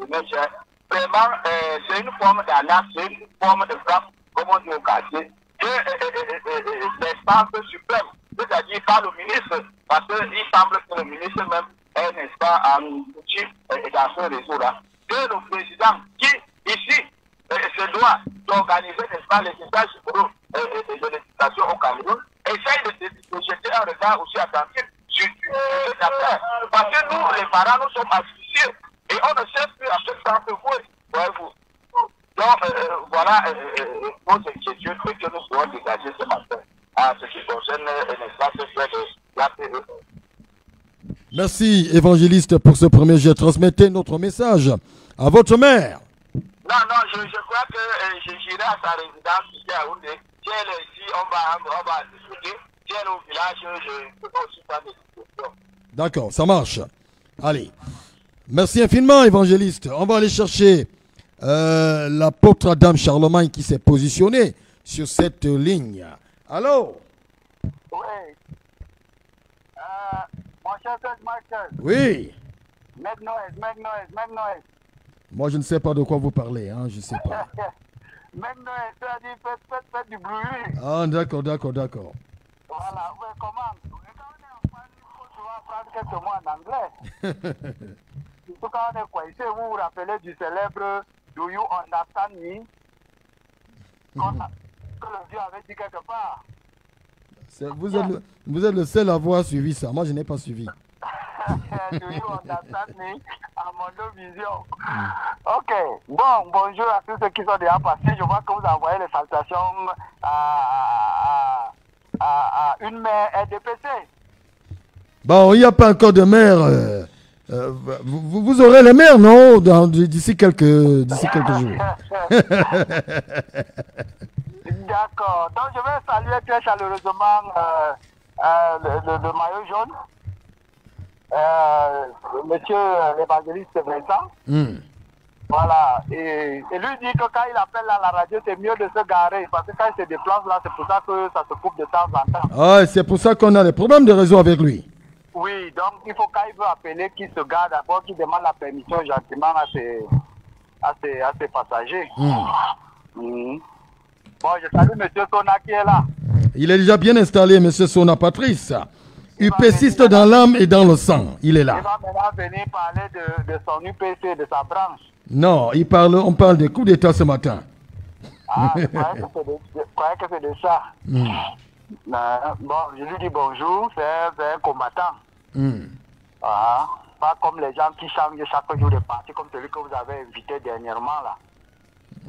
premier chef. Vraiment, c'est une forme d'arnaque, c'est une forme de frappe, comme on dit au quartier. L'espace suprême, c'est-à-dire par le ministre, parce qu'il semble que le ministre même est, n'est-ce pas, en outil dans ce réseau-là. Que le président qui, ici, se doit d'organiser, n'est-ce pas, les états généraux de l'éducation au Cameroun, essaye de jeter un regard aussi attentif sur cette affaire. Parce que nous, les parents, nous sommes asphyxiés et on ne sait plus à quel temps se vouer, voyez-vous. Donc, voilà nos inquiétudes que nous devons dégager ce matin à ce qui concerne l'espace de l'APE. Merci, évangéliste, pour ce premier jet. Transmettez notre message à votre mère. Non, je crois que j'irai à sa résidence ici à Oundé. Si elle est ici, on va discuter. Si elle est au village, je peux aussi faire des discussions. D'accord, ça marche. Allez. Merci infiniment, évangéliste. On va aller chercher l'apôtre Adam Charlemagne qui s'est positionné sur cette ligne. Allô? Oui. Mon cher frère Michael. Oui. Make noise. Moi, je ne sais pas de quoi vous parlez, hein, je ne sais pas. Make noise, c'est-à-dire faites du bruit. Ah, d'accord. Voilà, oui, comment? Quand on est en Paris, il faut souvent apprendre quelques mots en anglais. Surtout quand on est coincé, vous vous rappelez du célèbre Do you understand me? Que le Dieu avait dit quelque part. Vous êtes le seul à avoir suivi ça. Moi, je n'ai pas suivi. Do you understand me? À mon vision. Ok. Bon, bonjour à tous ceux qui sont déjà passés. Je vois que vous envoyez les salutations à une mère RDPC. Bon, il n'y a pas encore de maire. Vous aurez les maires, non? D'ici quelques jours. D'accord. Donc, je vais saluer très chaleureusement le maillot jaune. Monsieur l'évangéliste Vincent. Voilà. Et lui dit que quand il appelle à la radio, c'est mieux de se garer. Parce que quand il se déplace là, c'est pour ça que ça se coupe de temps en temps. Ah, c'est pour ça qu'on a des problèmes de réseau avec lui. Oui, donc il faut quand il veut appeler qu'il se gare d'abord, qu'il demande la permission gentiment à ses passagers. Bon, je salue monsieur Sona qui est là. Il est déjà bien installé, monsieur Sona Patrice. UPCiste dans l'âme et dans le sang. Il est là. Il va maintenant venir parler de son UPC, de sa branche. Non, on parle des coups d'État ce matin. Ah, je croyais que c'est de ça. Bon, je lui dis bonjour, c'est un combattant. Pas comme les gens qui changent chaque jour de parti, comme celui que vous avez invité dernièrement là.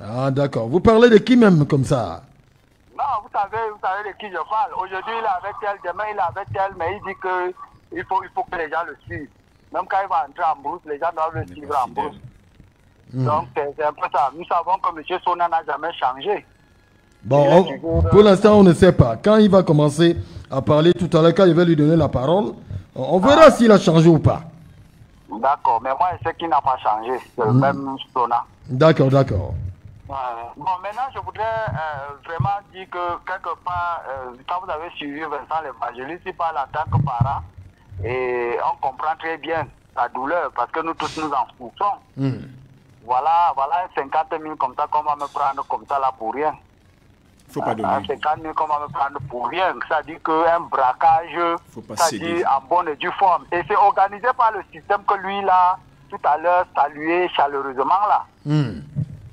Ah, d'accord. Vous parlez de qui même comme ça? Non, vous savez de qui je parle. Aujourd'hui, il est avec tel, demain, il est avec tel, mais il dit qu'il faut que les gens le suivent. Même quand il va entrer en brousse, les gens doivent le suivre en brousse. Donc, c'est un peu ça. Nous savons que M. Sona n'a jamais changé. Bon, pour l'instant, on ne sait pas. Quand il va commencer à parler tout à l'heure, quand il va lui donner la parole, on verra s'il a changé ou pas. D'accord, mais moi, je sais qu'il n'a pas changé. C'est le même Sona. D'accord. Bon, maintenant, je voudrais vraiment dire que quelque part, quand vous avez suivi Vincent l'évangéliste, il parle en tant que parent, et on comprend très bien la douleur, parce que nous tous nous en souffrons. Voilà 50 000 comme ça qu'on va me prendre comme ça là pour rien. Faut pas donner. 50 000 qu'on va me prendre pour rien. Ça dit qu'un braquage, ça dit en bonne et due forme. Et c'est organisé par le système que lui là, tout à l'heure, salué chaleureusement là.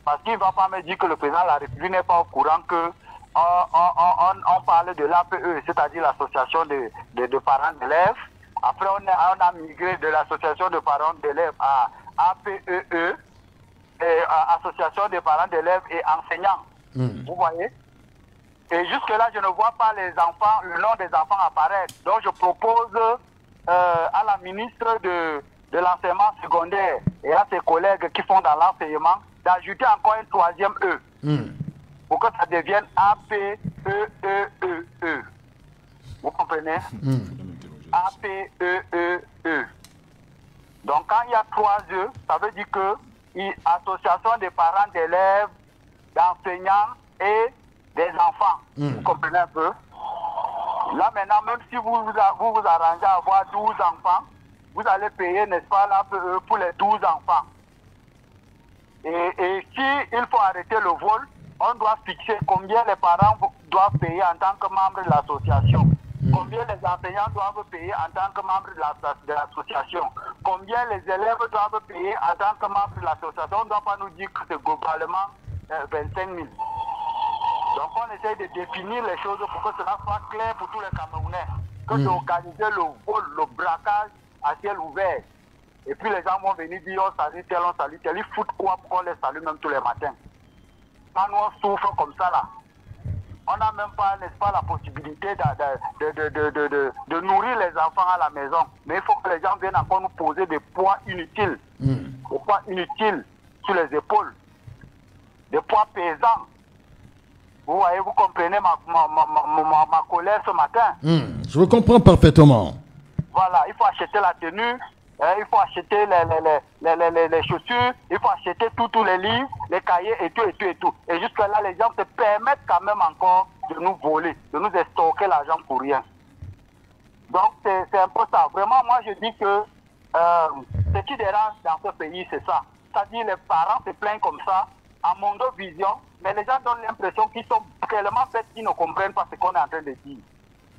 Parce qu'il ne va pas me dire que le président de la République n'est pas au courant que on parle de l'APE, c'est-à-dire l'association de parents d'élèves. Après, on a migré de l'association de parents d'élèves à APEE, association de parents d'élèves et enseignants. Vous voyez? Et jusque-là, je ne vois pas les enfants, le nom des enfants apparaître. Donc, je propose à la ministre de l'enseignement secondaire et à ses collègues qui font dans l'enseignement d'ajouter encore un troisième E. Pour que ça devienne APEEE. Vous comprenez? APEEE. Donc, quand il y a 3 E, ça veut dire que association des parents d'élèves, d'enseignants et des enfants. Vous comprenez un peu? Là, maintenant, même si vous arrangez à avoir 12 enfants, vous allez payer, n'est-ce pas, là, pour les 12 enfants. Et s'il faut arrêter le vol, on doit fixer combien les parents doivent payer en tant que membres de l'association, combien les enseignants doivent payer en tant que membres de l'association, combien les élèves doivent payer en tant que membres de l'association. On ne doit pas nous dire que c'est globalement 25 000. Donc on essaie de définir les choses pour que cela soit clair pour tous les Camerounais, que d'organiser le vol, le braquage à ciel ouvert. Et puis les gens vont venir dire on salue tel, ils foutent quoi pour qu'on les salue même tous les matins. Quand nous on souffre comme ça là, on n'a même pas, n'est-ce pas, la possibilité de nourrir les enfants à la maison. Mais il faut que les gens viennent encore nous poser des poids inutiles, des poids inutiles sur les épaules, des poids pesants. Vous voyez, vous comprenez ma colère ce matin. Je vous comprends parfaitement. Voilà, il faut acheter la tenue, il faut acheter les chaussures, il faut acheter tous les livres, les cahiers et tout. Et jusque-là, les gens se permettent quand même encore de nous voler, de nous estorquer l'argent pour rien. Donc, c'est un peu ça. Vraiment, moi, je dis que ce qui dérange dans ce pays, c'est ça. C'est-à-dire, les parents se plaignent comme ça, en mondo-vision, mais les gens donnent l'impression qu'ils sont tellement bêtes qu'ils ne comprennent pas ce qu'on est en train de dire.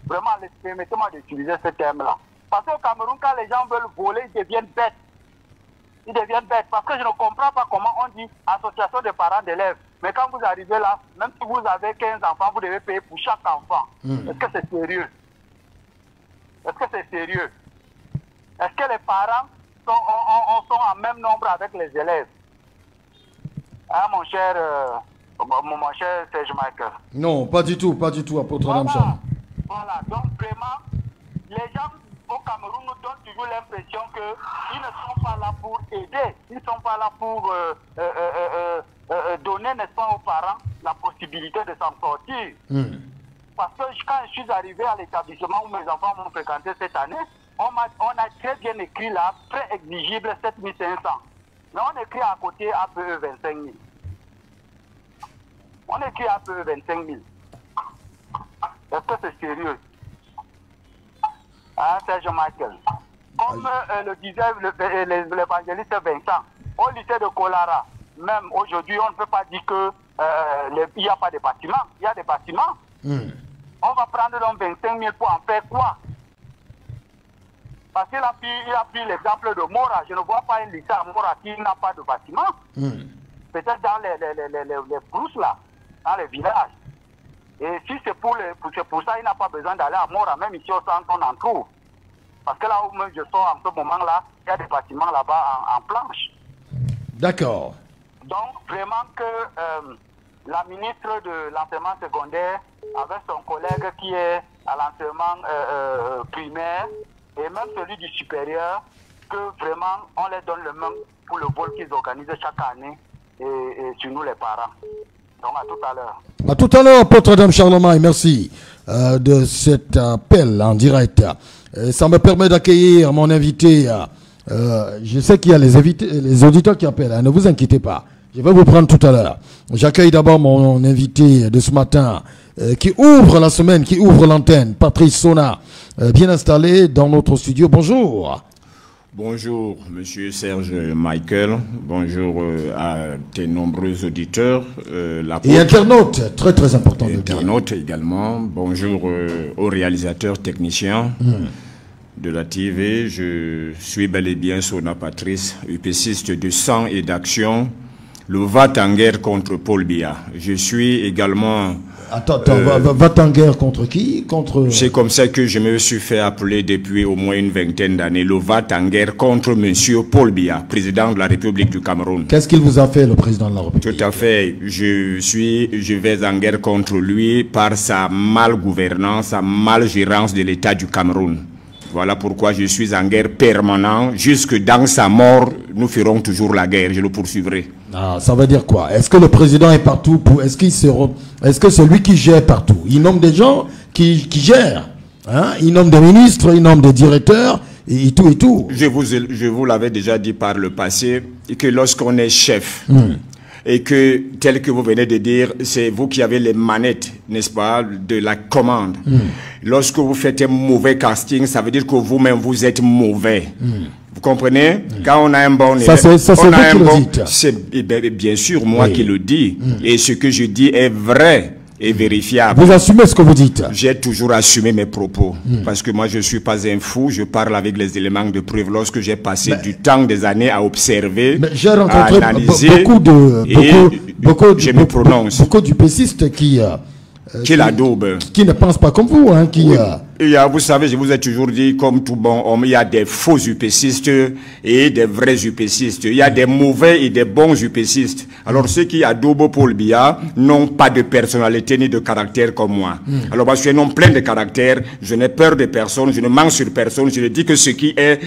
Vraiment, permettez-moi d'utiliser ce terme-là. Parce qu'au Cameroun, quand les gens veulent voler, ils deviennent bêtes. Ils deviennent bêtes. Parce que je ne comprends pas comment on dit association de parents d'élèves. Mais quand vous arrivez là, même si vous avez 15 enfants, vous devez payer pour chaque enfant. Est-ce que c'est sérieux? Est-ce que c'est sérieux? Est-ce que les parents sont en même nombre avec les élèves? Hein, mon cher Serge Michael. Non, pas du tout, apôtre Adam Charles. Voilà, donc vraiment, les gens au Cameroun nous donnent toujours l'impression qu'ils ne sont pas là pour aider, ils ne sont pas là pour donner, n'est-ce pas, aux parents la possibilité de s'en sortir. Parce que quand je suis arrivé à l'établissement où mes enfants m'ont fréquenté cette année, on a très bien écrit là, pré-exigible 7500. Mais on écrit à côté APE 25 000. On écrit APE 25 000. Est-ce que c'est sérieux? Hein, Serge Michael. Comme le disait l'évangéliste Vincent, au lycée de Kolara, même aujourd'hui, on ne peut pas dire qu'il n'y a pas de bâtiment. Il y a des bâtiments. On va prendre donc 25 000 pour en faire quoi? Parce qu'il a pris l'exemple de Mora. Je ne vois pas un lycée à Mora qui n'a pas de bâtiment. Peut-être dans les brousses là, dans les villages. Et si c'est pour ça, il n'a pas besoin d'aller à Mora, même ici au centre, on en trouve. Parce que là où même je sors en ce moment-là, il y a des bâtiments là-bas en planche. D'accord. Donc, vraiment que la ministre de l'enseignement secondaire, avec son collègue qui est à l'enseignement primaire, et même celui du supérieur, que vraiment on les donne le même pour le vol qu'ils organisent chaque année et sur nous les parents. Donc à tout à l'heure. À tout à l'heure, apôtre Adam Charlemagne, merci de cet appel en direct. Ça me permet d'accueillir mon invité. Je sais qu'il y a les auditeurs qui appellent, ne vous inquiétez pas. Je vais vous prendre tout à l'heure. J'accueille d'abord mon invité de ce matin qui ouvre la semaine, qui ouvre l'antenne, Patrice Sona, bien installé dans notre studio. Bonjour. Bonjour, monsieur Serge Michael. Bonjour à tes nombreux auditeurs. Et internautes, très très important. Internautes également. Bonjour aux réalisateurs techniciens de la TV. Je suis bel et bien Sona Patrice, UPCiste de sang et d'action. Le VAT en guerre contre Paul Biya. Je suis également... Attends, VAT en guerre contre qui? C'est comme ça que je me suis fait appeler depuis au moins une vingtaine d'années. Le VAT en guerre contre monsieur Paul Biya, président de la République du Cameroun. Qu'est-ce qu'il vous a fait, le président de la République? Tout à fait. Je vais en guerre contre lui par sa malgouvernance, sa malgérance de l'État du Cameroun. Voilà pourquoi je suis en guerre permanente. Jusque dans sa mort, nous ferons toujours la guerre. Je le poursuivrai. Ah, ça veut dire quoi? Est-ce que le président est partout est-ce que c'est lui qui gère partout? Il nomme des gens qui gèrent. Hein? Il nomme des ministres, il nomme des directeurs et tout et tout. Je vous l'avais déjà dit par le passé que lorsqu'on est chef et que, tel que vous venez de dire, c'est vous qui avez les manettes, n'est-ce pas, de la commande. Lorsque vous faites un mauvais casting, ça veut dire que vous-même, vous êtes mauvais. Vous comprenez? Quand on a un bon élève, c'est bien sûr moi qui le dis. Et ce que je dis est vrai et vérifiable. Vous assumez ce que vous dites? J'ai toujours assumé mes propos. Parce que moi, je ne suis pas un fou. Je parle avec les éléments de preuve. Lorsque j'ai passé du temps, des années à observer, à analyser, je me prononce. Beaucoup d'UPCistes qui ne pensent pas comme vous. Hein, vous savez, je vous ai toujours dit, comme tout bon homme, il y a des faux UPCistes et des vrais UPCistes. Il y a des mauvais et des bons UPCistes. Alors ceux qui adoubent Paul Biya n'ont pas de personnalité ni de caractère comme moi. Alors parce que un homme plein de caractère, je n'ai peur de personne, je ne mens sur personne, je ne dis que ce qui est,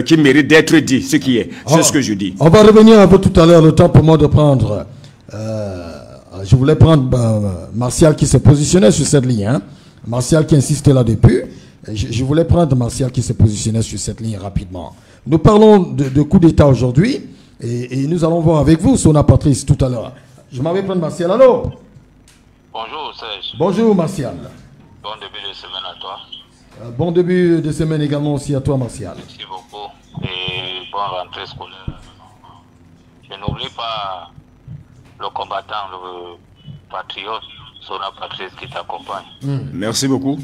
qui mérite d'être dit, ce qui est. C'est ce que je dis. On va revenir un peu tout à l'heure, le temps pour moi de prendre... je voulais prendre Martial qui se positionnait sur cette ligne. Hein. Martial qui insiste là depuis. Je voulais prendre Martial qui se positionnait sur cette ligne rapidement. Nous parlons de coup d'État aujourd'hui et nous allons voir avec vous, Sona Patrice, tout à l'heure. Je m'en vais prendre Martial. Allô? Bonjour Serge. Bonjour Martial. Bon début de semaine à toi. Bon début de semaine également aussi à toi Martial. Merci beaucoup et bonne rentrée scolaire. Je n'oublie pas le combattant, le patriote, Sona Patrice qui t'accompagne. Merci beaucoup.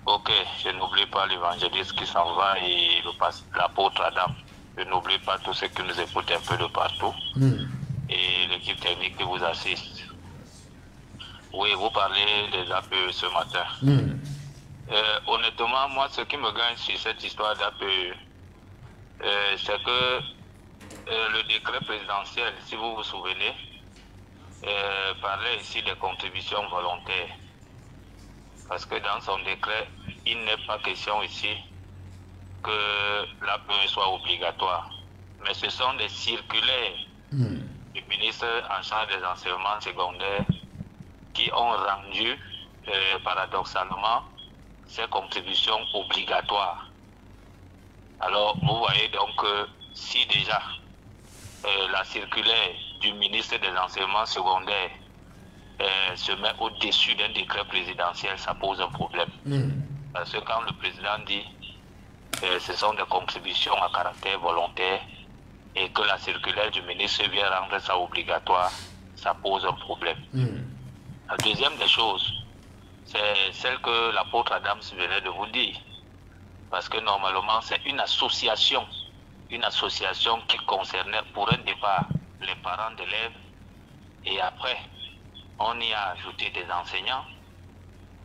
Ok, je n'oublie pas l'évangéliste qui s'en va et l'apôtre Adam. Je n'oublie pas tous ceux qui nous écoutent un peu de partout. Et l'équipe technique qui vous assiste. Oui, vous parlez des APE ce matin. Honnêtement, moi, ce qui me gagne sur cette histoire d'APE, c'est que le décret présidentiel, si vous vous souvenez, parlait ici des contributions volontaires. Parce que dans son décret, il n'est pas question ici que l'APE soit obligatoire. Mais ce sont des circulaires du ministre en charge des enseignements secondaires qui ont rendu, paradoxalement, ces contributions obligatoires. Alors, vous voyez donc que si déjà la circulaire du ministre des enseignements secondaires se met au-dessus d'un décret présidentiel, ça pose un problème. Parce que quand le président dit ce sont des contributions à caractère volontaire et que la circulaire du ministre vient rendre ça obligatoire, ça pose un problème. La deuxième des choses, c'est celle que l'apôtre Adams venait de vous dire. Parce que normalement, c'est une association qui concernait pour un départ les parents d'élèves et après, on y a ajouté des enseignants.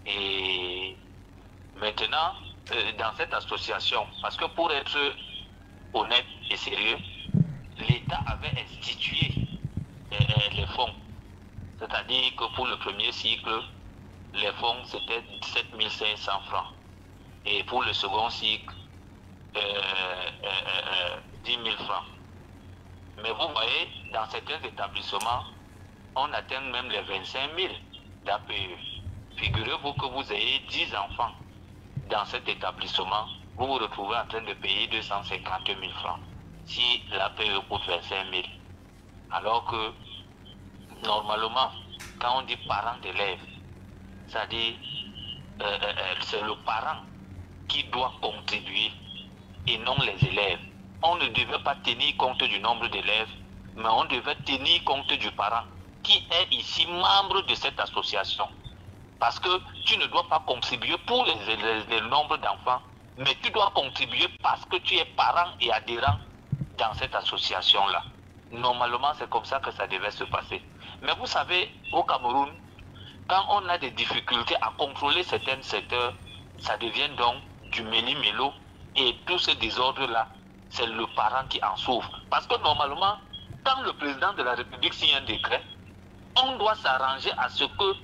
Et maintenant, dans cette association, parce que pour être honnête et sérieux, l'État avait institué les fonds. C'est-à-dire que pour le premier cycle, les fonds c'était 7 500 francs. Et pour le second cycle, 10 000 francs. Mais vous voyez, dans certains établissements, on atteint même les 25 000 d'APE. Figurez-vous que vous ayez 10 enfants dans cet établissement, vous vous retrouvez en train de payer 250 000 francs. Si l'APE coûte 25 000. Alors que, normalement, quand on dit parents d'élèves, c'est-à-dire c'est le parent qui doit contribuer et non les élèves. On ne devait pas tenir compte du nombre d'élèves, mais on devait tenir compte du parent qui est ici membre de cette association. Parce que tu ne dois pas contribuer pour le nombre d'enfants, mais tu dois contribuer parce que tu es parent et adhérent dans cette association-là. Normalement, c'est comme ça que ça devait se passer. Mais vous savez, au Cameroun, quand on a des difficultés à contrôler certains secteurs, ça devient donc du méli-mélo et tout ce désordre-là, c'est le parent qui en souffre. Parce que normalement, quand le président de la République signe un décret, on doit s'arranger à ce que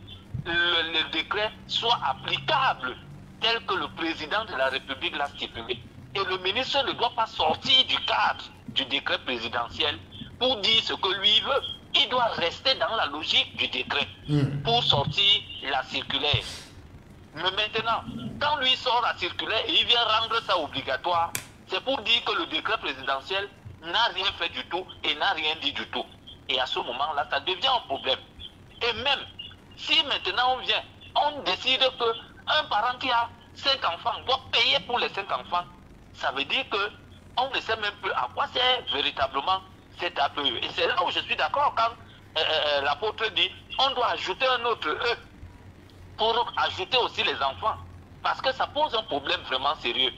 le décret soit applicable tel que le président de la République l'a stipulé. Et le ministre ne doit pas sortir du cadre du décret présidentiel pour dire ce que lui veut. Il doit rester dans la logique du décret pour sortir la circulaire. Mais maintenant, quand lui sort la circulaire et il vient rendre ça obligatoire, c'est pour dire que le décret présidentiel n'a rien fait du tout et n'a rien dit du tout. Et à ce moment-là, ça devient un problème. Et même si maintenant on décide qu'un parent qui a 5 enfants doit payer pour les 5 enfants, ça veut dire que on ne sait même plus à quoi c'est véritablement cet APE. Et c'est là où je suis d'accord quand l'apôtre dit on doit ajouter un autre E pour ajouter aussi les enfants. Parce que ça pose un problème vraiment sérieux.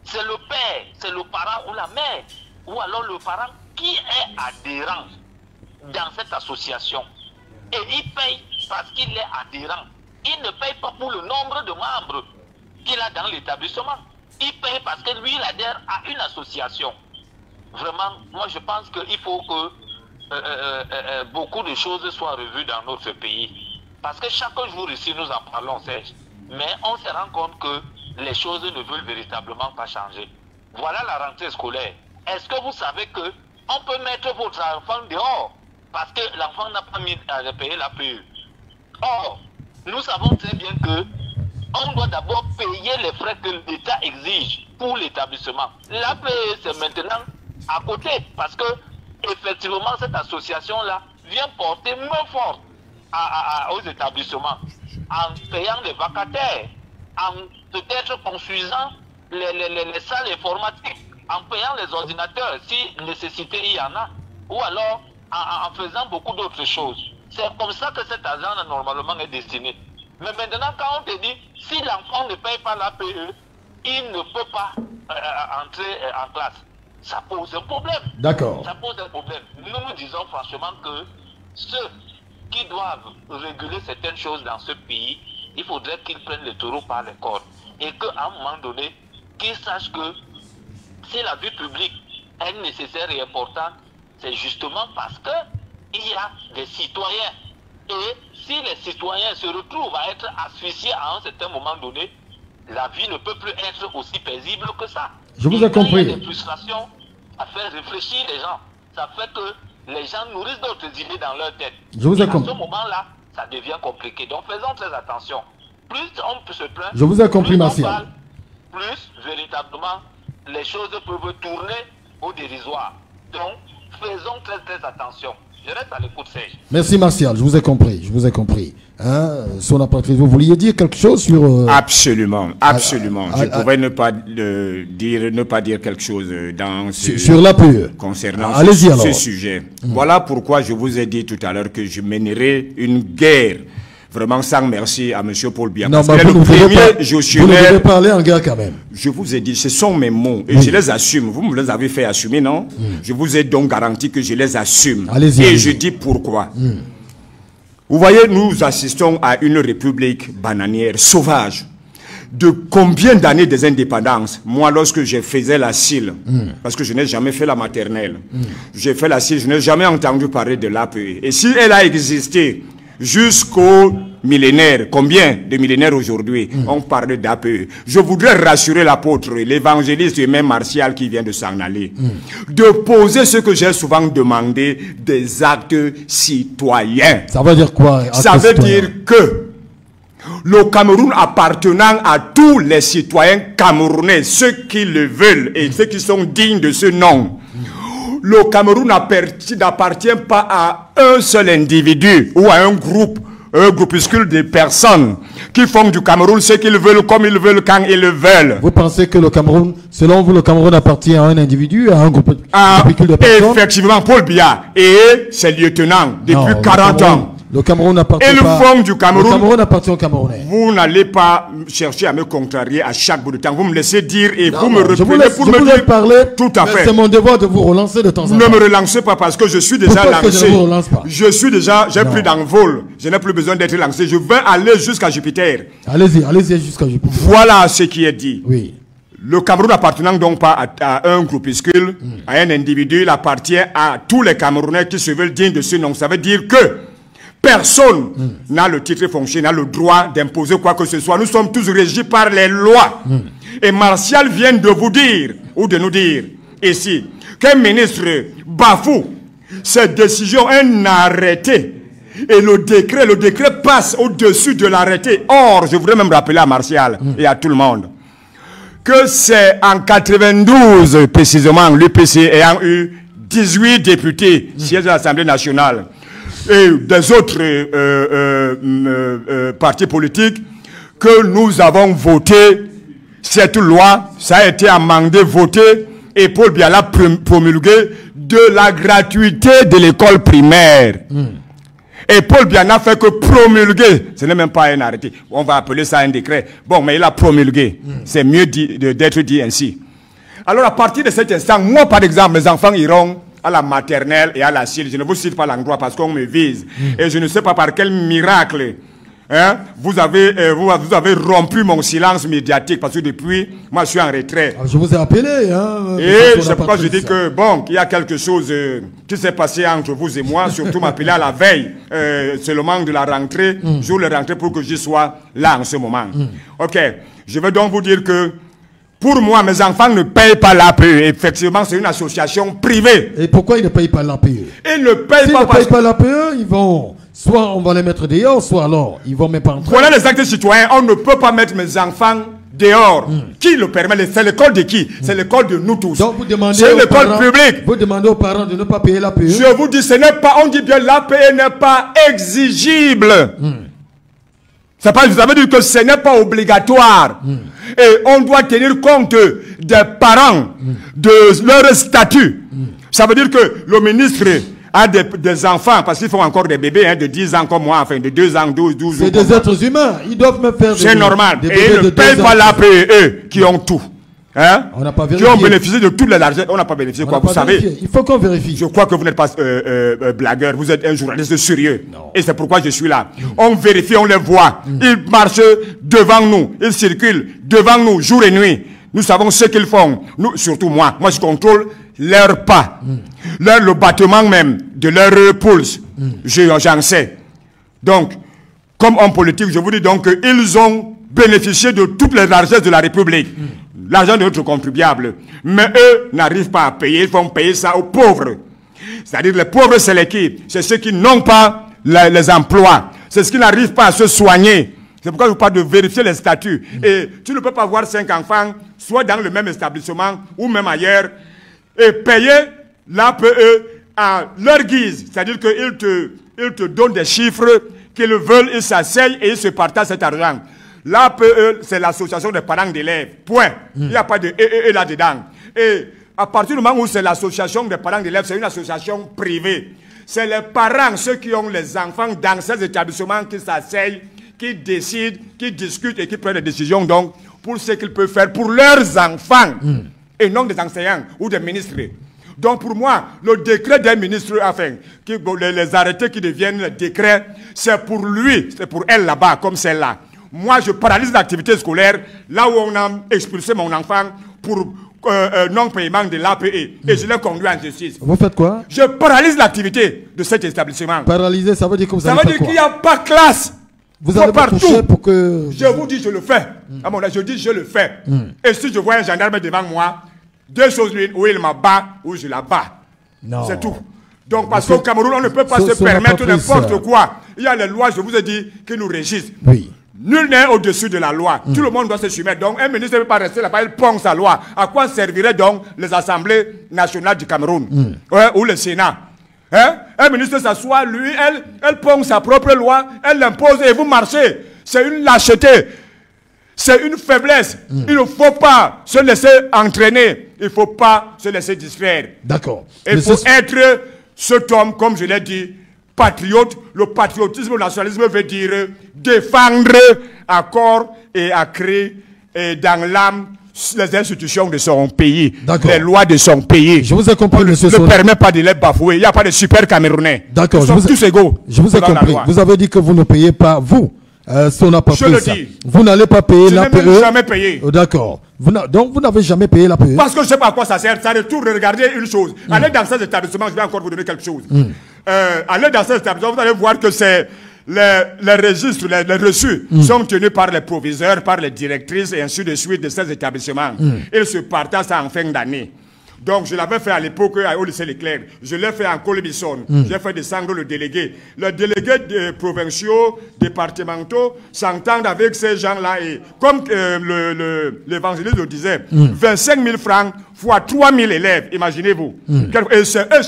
C'est le père, c'est le parent ou la mère, ou alors le parent qui est adhérent dans cette association. Et il paye parce qu'il est adhérent. Il ne paye pas pour le nombre de membres qu'il a dans l'établissement. Il paye parce que lui, il adhère à une association. Vraiment, moi je pense qu'il faut que beaucoup de choses soient revues dans notre pays. Parce que chaque jour ici, nous en parlons, Serge. Mais on se rend compte que les choses ne veulent véritablement pas changer. Voilà la rentrée scolaire. Est-ce que vous savez que on peut mettre votre enfant dehors parce que l'enfant n'a pas mis à payer l'APE? Or, nous savons très bien que on doit d'abord payer les frais que l'État exige pour l'établissement. L'APE, c'est maintenant à côté parce que effectivement cette association-là vient porter main forte aux établissements en payant les vacataires, en peut-être construisant les salles informatiques, en payant les ordinateurs si nécessité il y en a, ou alors en faisant beaucoup d'autres choses. C'est comme ça que cet argent normalement est destiné. Mais maintenant quand on te dit si l'enfant ne paye pas l'APE, il ne peut pas entrer en classe, ça pose un problème. D'accord. Ça pose un problème. Nous disons franchement que ceux qui doivent réguler certaines choses dans ce pays, il faudrait qu'ils prennent le taureau par les cornes. Et qu'à un moment donné, qu'ils sachent que si la vie publique est nécessaire et importante, c'est justement parce qu'il y a des citoyens. Et si les citoyens se retrouvent à être asphyxiés à un certain moment donné, la vie ne peut plus être aussi paisible que ça. Je vous ai compris. Il y a des frustrations, ça fait réfléchir les gens. Ça fait que les gens nourrissent d'autres idées dans leur tête. Je vous ai compris. À ce moment-là, ça devient compliqué. Donc faisons très attention. Plus on peut se plaindre, je vous ai compris, plus Martial. on parle, plus véritablement les choses peuvent tourner au dérisoire. Donc faisons très très attention. Je reste à l'écoute, Serge. Merci Martial, je vous ai compris, je vous ai compris. Hein, Sona Patrice, vous vouliez dire quelque chose sur... Absolument, absolument. Je pouvais ne pas dire quelque chose dans sur l'APE. Concernant ce sujet. Voilà pourquoi je vous ai dit tout à l'heure que je mènerai une guerre vraiment sans merci à M. Paul Biya. Non, parce mais vous ne devez parler en gars quand même. Je vous ai dit, ce sont mes mots et je les assume. Vous me les avez fait assumer, non? Je vous ai donc garanti que je les assume. Et je dis pourquoi. Vous voyez, nous assistons à une république bananière, sauvage. De combien d'années des indépendances? Moi, lorsque je faisais la CIL, parce que je n'ai jamais fait la maternelle, j'ai fait la CIL, je n'ai jamais entendu parler de l'APE. Et si elle a existé jusqu'au millénaire, combien de millénaires aujourd'hui, on parle d'APE. Je voudrais rassurer l'apôtre, l'évangéliste et même Martial qui vient de s'en aller, de poser ce que j'ai souvent demandé, des actes citoyens. Ça veut dire quoi? Ça veut dire que le Cameroun appartenant à tous les citoyens camerounais, ceux qui le veulent et ceux qui sont dignes de ce nom. Le Cameroun n'appartient pas à un seul individu ou à un groupuscule de personnes qui font du Cameroun ce qu'ils veulent, comme ils veulent, quand ils le veulent. Vous pensez que le Cameroun, selon vous, le Cameroun appartient à un individu, à un groupuscule de personnes? Effectivement, Paul Biya et ses lieutenants depuis 40 ans. Le Cameroun n'appartient pas. Du Cameroun. Le Cameroun appartient aux Camerounais. Vous n'allez pas chercher à me contrarier à chaque bout de temps. Vous me laissez dire et vous me reprenez pour me dire parler. Tout à fait. C'est mon devoir de vous relancer de temps en temps. Ne me relancez pas parce que je suis déjà lancé. Je ne vous relance pas. Je suis déjà, j'ai plus d'envol. Je n'ai plus besoin d'être lancé. Je vais aller jusqu'à Jupiter. Allez-y jusqu'à Jupiter. Voilà ce qui est dit. Oui. Le Cameroun n'appartenant donc pas à un groupuscule, à un individu, il appartient à tous les Camerounais qui se veulent dignes de ce nom. Ça veut dire que personne n'a le titre foncier, n'a le droit d'imposer quoi que ce soit. Nous sommes tous régis par les lois. Et Martial vient de vous dire, ou de nous dire, ici, qu'un ministre bafoue cette décision, un arrêté. Et le décret passe au-dessus de l'arrêté. Or, je voudrais même rappeler à Martial et à tout le monde que c'est en 92, précisément, l'UPC ayant eu 18 députés sièges de l'Assemblée nationale et des autres partis politiques que nous avons voté cette loi. Ça a été amendé, voté, et Paul Biya l'a promulgué, de la gratuité de l'école primaire. Et Paul Biya n'a fait que promulguer. Ce n'est même pas un arrêté. On va appeler ça un décret. Bon, mais il a promulgué. C'est mieux d'être dit ainsi. Alors, à partir de cet instant, moi, par exemple, mes enfants iront à la maternelle et à la CIL. Je ne vous cite pas l'endroit parce qu'on me vise. Et je ne sais pas par quel miracle hein, vous avez rompu mon silence médiatique parce que depuis, moi, je suis en retrait. Alors, je vous ai appelé. Hein, et c'est pourquoi je dis que, bon, qu'il y a quelque chose qui s'est passé entre vous et moi, surtout m'appeler à la veille, seulement de la rentrée, jour de rentrée, pour que je sois là en ce moment. Ok, je vais donc vous dire que, pour moi, mes enfants ne payent pas l'APE. Effectivement, c'est une association privée. Et pourquoi ils ne payent pas l'APE? Ils ne payent S'ils pas ne payent pas l'APE, ils vont... Soit on va les mettre dehors, soit alors ils vont même pas entrer. Voilà les actes citoyens. On ne peut pas mettre mes enfants dehors. Qui le permet? C'est l'école de qui? C'est l'école de nous tous. Donc vous demandez c'est l'école publique. Vous demandez aux parents de ne pas payer l'APE. Je vous dis, ce n'est pas... On dit bien l'APE n'est pas exigible. Ça veut dire que ce n'est pas obligatoire. Et on doit tenir compte des parents, de leur statut. Ça veut dire que le ministre a des enfants, parce qu'ils font encore des bébés hein, de 10 ans comme moi, enfin de 2 ans, 12 ans. C'est des êtres humains, ils doivent même faire des... C'est normal. Des et ils ne payent pas l'APE, eux, qui ont tout. Hein? On n'a pas qui vérifié. ont bénéficié de toutes les largesses. On n'a pas bénéficié quoi, vous savez. Il faut qu'on vérifie. Je crois que vous n'êtes pas blagueur, vous êtes un journaliste sérieux. Non. Et c'est pourquoi je suis là. On vérifie, on les voit. Ils marchent devant nous, ils circulent devant nous, jour et nuit. Nous savons ce qu'ils font. Nous, surtout moi je contrôle leurs pas. Le battement même de leur pulse. J'en sais. Donc, comme homme politique, je vous dis donc qu'ils ont bénéficié de toutes les largesses de la République. L'argent de notre contribuable. Mais eux n'arrivent pas à payer. Ils vont payer ça aux pauvres. C'est-à-dire les pauvres, c'est les qui? C'est ceux qui n'ont pas les emplois. C'est ceux qui n'arrivent pas à se soigner. C'est pourquoi je vous parle de vérifier les statuts. Et tu ne peux pas avoir 5 enfants, soit dans le même établissement ou même ailleurs, et payer l'APE à leur guise. C'est-à-dire qu'ils te donnent des chiffres qu'ils veulent, ils s'asseyent et ils se partagent cet argent. L'APE, c'est l'association des parents d'élèves. Point. Il n'y a pas de EE là-dedans. Et à partir du moment où c'est l'association des parents d'élèves, c'est une association privée. C'est les parents, ceux qui ont les enfants dans ces établissements, qui s'asseyent, qui décident, qui discutent et qui prennent des décisions donc pour ce qu'ils peuvent faire pour leurs enfants et non des enseignants ou des ministres. Donc pour moi, le décret des ministres, enfin, les arrêtés qui deviennent le décret, c'est pour lui, c'est pour elle là-bas, comme celle-là. Moi, je paralyse l'activité scolaire là où on a expulsé mon enfant pour non-paiement de l'APE et je l'ai conduit en justice. Vous faites quoi? Je paralyse l'activité de cet établissement. Paralyser, ça veut dire que vous allez faire quoi? Ça veut dire qu'il n'y a pas de classe. Vous allez pas toucher pour que... Je vous dis, je le fais. À mon avis, je dis, je le fais. Et si je vois un gendarme devant moi, deux choses l'une, ou il m'abat, ou je la bats. C'est tout. Donc, parce qu'au Cameroun, on ne peut pas se permettre n'importe quoi. Il y a les lois, je vous ai dit, qui nous régissent. Oui. Nul n'est au-dessus de la loi. Tout le monde doit se soumettre. Donc, un ministre ne peut pas rester là-bas, il pond sa loi. À quoi serviraient donc les assemblées nationales du Cameroun ou le Sénat? Hein? Un ministre s'assoit, lui, elle pond sa propre loi, elle l'impose et vous marchez. C'est une lâcheté. C'est une faiblesse. Il ne faut pas se laisser entraîner. Il ne faut pas se laisser distraire. D'accord. Il faut être cet homme, comme je l'ai dit, patriote. Le patriotisme, le nationalisme veut dire défendre à corps et à cri et dans l'âme les institutions de son pays, les lois de son pays. Je vous ai compris, monsieur Sona. Ne permet pas de les bafouer. Il n'y a pas de super Camerounais. D'accord. Nous sommes tous égaux. Je vous ai compris. Vous avez dit que vous ne payez pas, vous, Sona Patrice. Je le dis. Vous n'allez pas payer l'APE. Je n'ai jamais payé. D'accord. Donc vous n'avez jamais payé l'APE. Parce que je ne sais pas à quoi ça sert. Ça retourne, regardez une chose. Allez dans ces établissements, je vais encore vous donner quelque chose. Allez dans ces établissements, vous allez voir que c'est les registres, les reçus sont tenus par les proviseurs, par les directrices et ainsi de suite de ces établissements. Ils se partagent ça en fin d'année. Donc je l'avais fait à l'époque au lycée Leclerc. Je l'ai fait en Colibisson. J'ai fait descendre le délégué. Les délégués provinciaux, départementaux s'entendent avec ces gens-là. Et comme l'évangéliste le disait, 25 000 francs fois 3 000 élèves, imaginez-vous. Et eux,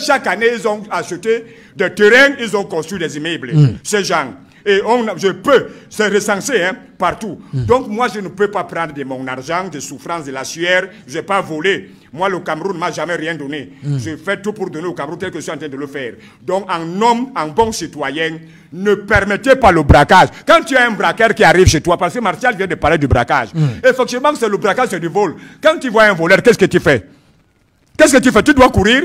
chaque année, ils ont acheté des terrains, ils ont construit des immeubles. Ces gens. Et je peux, c'est recensé partout. Donc moi, je ne peux pas prendre de mon argent, de souffrance, de la sueur. Je n'ai pas volé. Moi, le Cameroun ne m'a jamais rien donné. Je fais tout pour donner au Cameroun tel que je suis en train de le faire. Donc, en homme, en bon citoyen, ne permettez pas le braquage. Quand tu as un braqueur qui arrive chez toi, parce que Martial vient de parler du braquage, effectivement, c'est le braquage, c'est du vol. Quand tu vois un voleur, qu'est-ce que tu fais? Qu'est-ce que tu fais? Tu dois courir,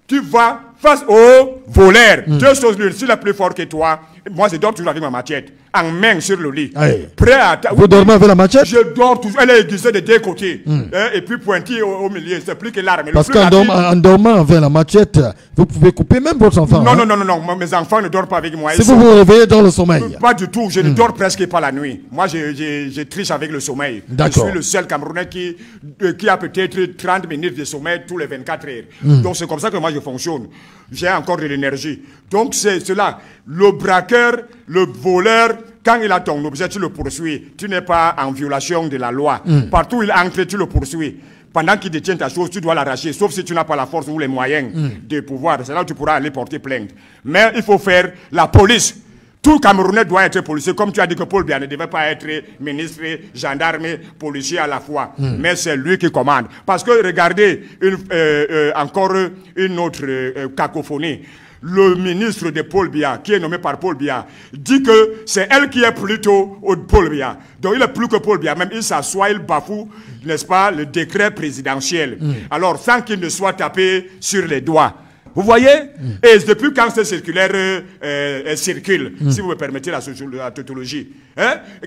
tu vas face au voleur. Deux choses l'une, s'il est plus fort que toi, moi je dors toujours avec ma machette, en main sur le lit. Prêt à... Vous dormez avec la machette? Je dors toujours, elle est aiguisée de deux côtés, et puis pointille au milieu, c'est plus que l'arme. Parce qu'en dormant avec la machette, vous pouvez couper même votre enfant. Non, non, mes enfants ne dorment pas avec moi. Si vous vous réveillez dans le sommeil? Pas du tout, je ne dors presque pas la nuit. Moi, je triche avec le sommeil. Je suis le seul Camerounais qui a peut-être 30 minutes de sommeil tous les 24 heures. Donc c'est comme ça que moi je fonctionne. J'ai encore de l'énergie. Donc c'est cela. Le braqueur, le voleur, quand il a ton objet, tu le poursuis. Tu n'es pas en violation de la loi. Partout où il entre, tu le poursuis. Pendant qu'il détient ta chose, tu dois l'arracher, sauf si tu n'as pas la force ou les moyens de pouvoir. C'est là où tu pourras aller porter plainte. Mais il faut faire la police. Tout Camerounais doit être policier. Comme tu as dit que Paul Biya ne devait pas être ministre, gendarme, policier à la fois. Mais c'est lui qui commande. Parce que regardez encore une autre cacophonie. Le ministre de Paul Biya, qui est nommé par Paul Biya, dit que c'est elle qui est plutôt au Paul Biya. Donc il est plus que Paul Biya. Même il s'assoit, il bafoue, n'est-ce pas, le décret présidentiel. Alors sans qu'il ne soit tapé sur les doigts. Vous voyez? Et depuis quand cette circulaire circule, si vous me permettez la tautologie,